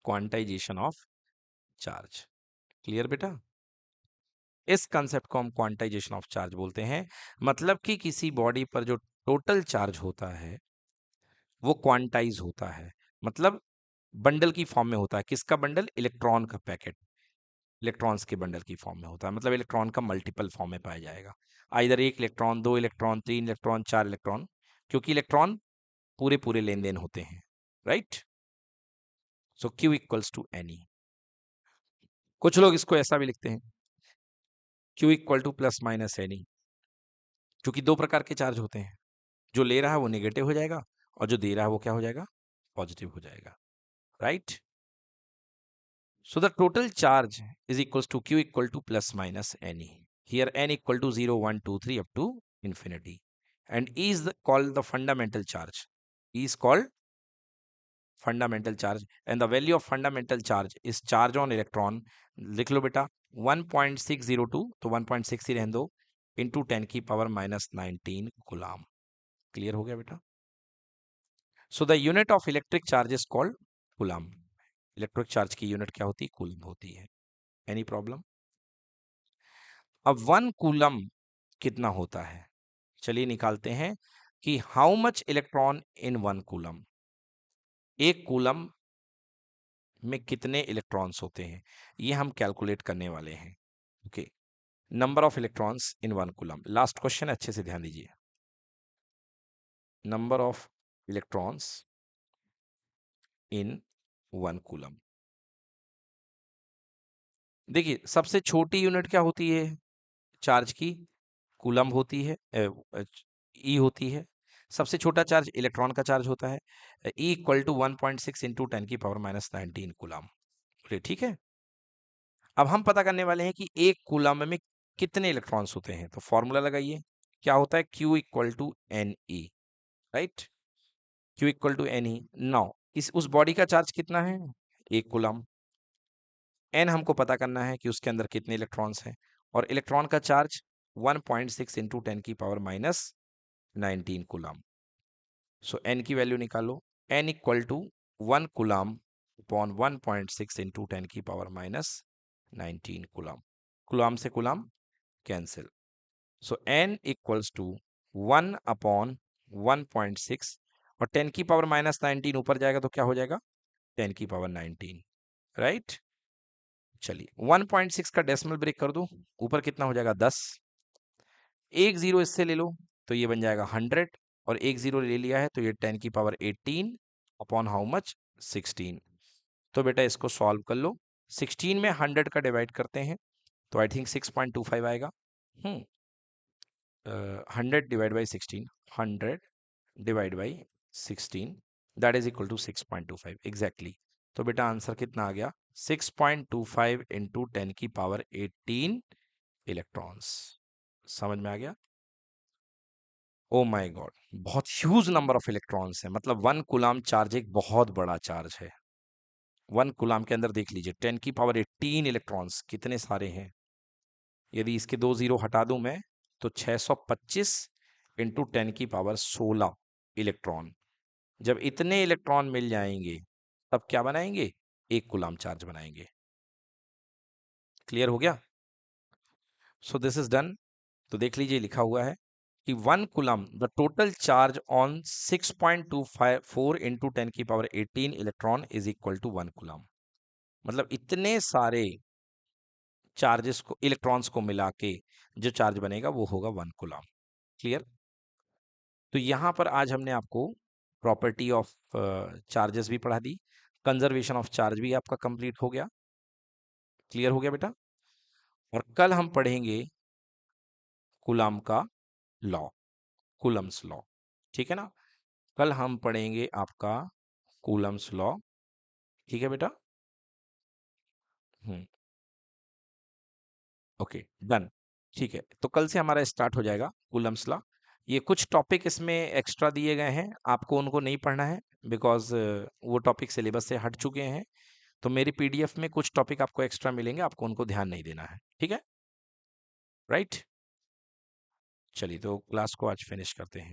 Quantization of charge. क्लियर बेटा? इस कंसेप्ट को हम क्वांटाइजेशन ऑफ चार्ज बोलते हैं। मतलब कि किसी बॉडी पर जो टोटल चार्ज होता है वो क्वांटाइज होता है, मतलब बंडल की फॉर्म में होता है। किसका बंडल? इलेक्ट्रॉन का पैकेट इलेक्ट्रॉन्स के बंडल की फॉर्म में होता है, मतलब इलेक्ट्रॉन का मल्टीपल फॉर्म में पाया जाएगा। आइदर एक इलेक्ट्रॉन, दो इलेक्ट्रॉन, तीन इलेक्ट्रॉन, चार इलेक्ट्रॉन, क्योंकि इलेक्ट्रॉन पूरे पूरे लेन देन होते हैं, right? So Q equals to N E. कुछ लोग इसको ऐसा भी लिखते हैं, Q equal to plus minus N E, क्योंकि दो प्रकार के चार्ज होते हैं। जो ले रहा है वो नेगेटिव हो जाएगा, और जो दे रहा है वो क्या हो जाएगा? पॉजिटिव हो जाएगा, right? So the total charge is equals to Q equal to plus minus NE. Here N equal to 0, 1, 2, 3 up to infinity. And E is called the fundamental charge. E is called fundamental charge. And the value of fundamental charge is charge on electron. लिख लो बेटा 1.602, तो 1.6 ही रहने दो, into 10 की power minus 19 गुलाम। Clear हो गया बेटा? So the unit of electric charge is called coulomb. Electric charge की यूनिट क्या होती है? कूलम होती है। Any problem? अब 1 कूलम कितना होता है? चलिए निकालते हैं कि how much electron in 1 coulomb. एक कूलम में कितने इलेक्ट्रॉन्स होते हैं, ये हम कैलकुलेट करने वाले हैं। Okay, number of electrons in 1 coulomb. Last question, अच्छे से ध्यान दीजिए। Number of electrons in 1 coulomb. देखिए, सबसे छोटी यूनिट क्या होती है चार्ज की? कूलम होती है, ई होती है। सबसे छोटा चार्ज इलेक्ट्रॉन का चार्ज होता है, ई इक्वल टू 1.6 इंटू 10 की पावर माइनस 19 कूलम। ठीक है, अब हम पता करने वाले हैं कि एक कूलम में कितने इलेक्ट्रॉन्स होते हैं। तो फॉर्मूला लगाइए, क्या होता है? Q equal to N E, right? Q equal to N E. Now इस उस बॉडी का चार्ज कितना है? एक कूलम। एन हमको पता करना है कि उसके अंदर कितने इलेक्ट्रॉन्स हैं, और इलेक्ट्रॉन का चार्ज 1.6 इंटू 10 की power minus 19 coulomb. So N की वैल्यू निकालो, N equal to 1 coulomb upon 1.6 into 10 की पावर माइनस 19 कूलम। कूलम से coulomb cancel, so N equals to 1 upon 1.6, और 10 की पावर माइनस 19 ऊपर जाएगा तो क्या हो जाएगा? 10 की पावर 19, राइट? चलिए 1.6 का डेसिमल ब्रेक कर दो, ऊपर कितना हो जाएगा? 10। एक जीरो इससे ले लो तो ये बन जाएगा 100, और एक जीरो ले लिया है तो ये 10 की पावर 18 अपॉन हाउ मच? 16। तो बेटा इसको सॉल्व कर लो, 16 में 100 का डिवाइड करते हैं तो आई थिंक 6.25 आएगा। 100 divide by 16, 100 divide by 16, that is equal to 6.25 exactly. तो बेटा आंसर कितना आ गया? 6.25 इंटू 10 की पावर 18 इलेक्ट्रॉन्स। समझ में आ गया? ओ माय गॉड, बहुत ह्यूज नंबर ऑफ इलेक्ट्रॉन्स है, मतलब 1 कूलम चार्ज एक बहुत बड़ा चार्ज है। 1 कूलम के अंदर देख लीजिए 10 की पावर 18 इलेक्ट्रॉन्स, कितने सारे हैं। यदि इसके 2 जीरो हटा दूं मैं तो 625 इंटू 10 की पावर 16 इलेक्ट्रॉन। जब इतने इलेक्ट्रॉन मिल जाएंगे तब क्या बनाएंगे? एक कूलम चार्ज बनाएंगे। क्लियर हो गया? So this is done. तो देख लीजिए लिखा हुआ है कि 1 coulomb the total charge on 6.24 into 10 की power 18 electron is equal to 1 coulomb. मतलब इतने सारे चार्जेस को, इलेक्ट्रॉन्स को मिला के जो चार्ज बनेगा वो होगा 1 कूलम। क्लियर? तो यहां पर आज हमने आपको प्रॉपर्टी ऑफ चार्जेस भी पढ़ा दी, कंजर्वेशन ऑफ चार्ज भी आपका कंप्लीट हो गया। क्लियर हो गया बेटा? और कल हम पढ़ेंगे कूलम का लॉ, कूलम्स लॉ। ठीक है ना? कल हम पढ़ेंगे आपका कूलम्स लॉ। ठीक है बेटा? हम्म ओके, डन। ठीक है, तो कल से हमारा स्टार्ट हो जाएगा कूलम्स लॉ। ये कुछ टॉपिक इसमें एक्स्ट्रा दिए गए हैं, आपको उनको नहीं पढ़ना है बिकॉज वो टॉपिक सिलेबस से हट चुके हैं। तो मेरी पीडीएफ में कुछ टॉपिक आपको एक्स्ट्रा मिलेंगे, आपको उनको ध्यान नहीं देना है, ठीक है? राइट। चलिए, तो क्लास को आज फिनिश करते हैं।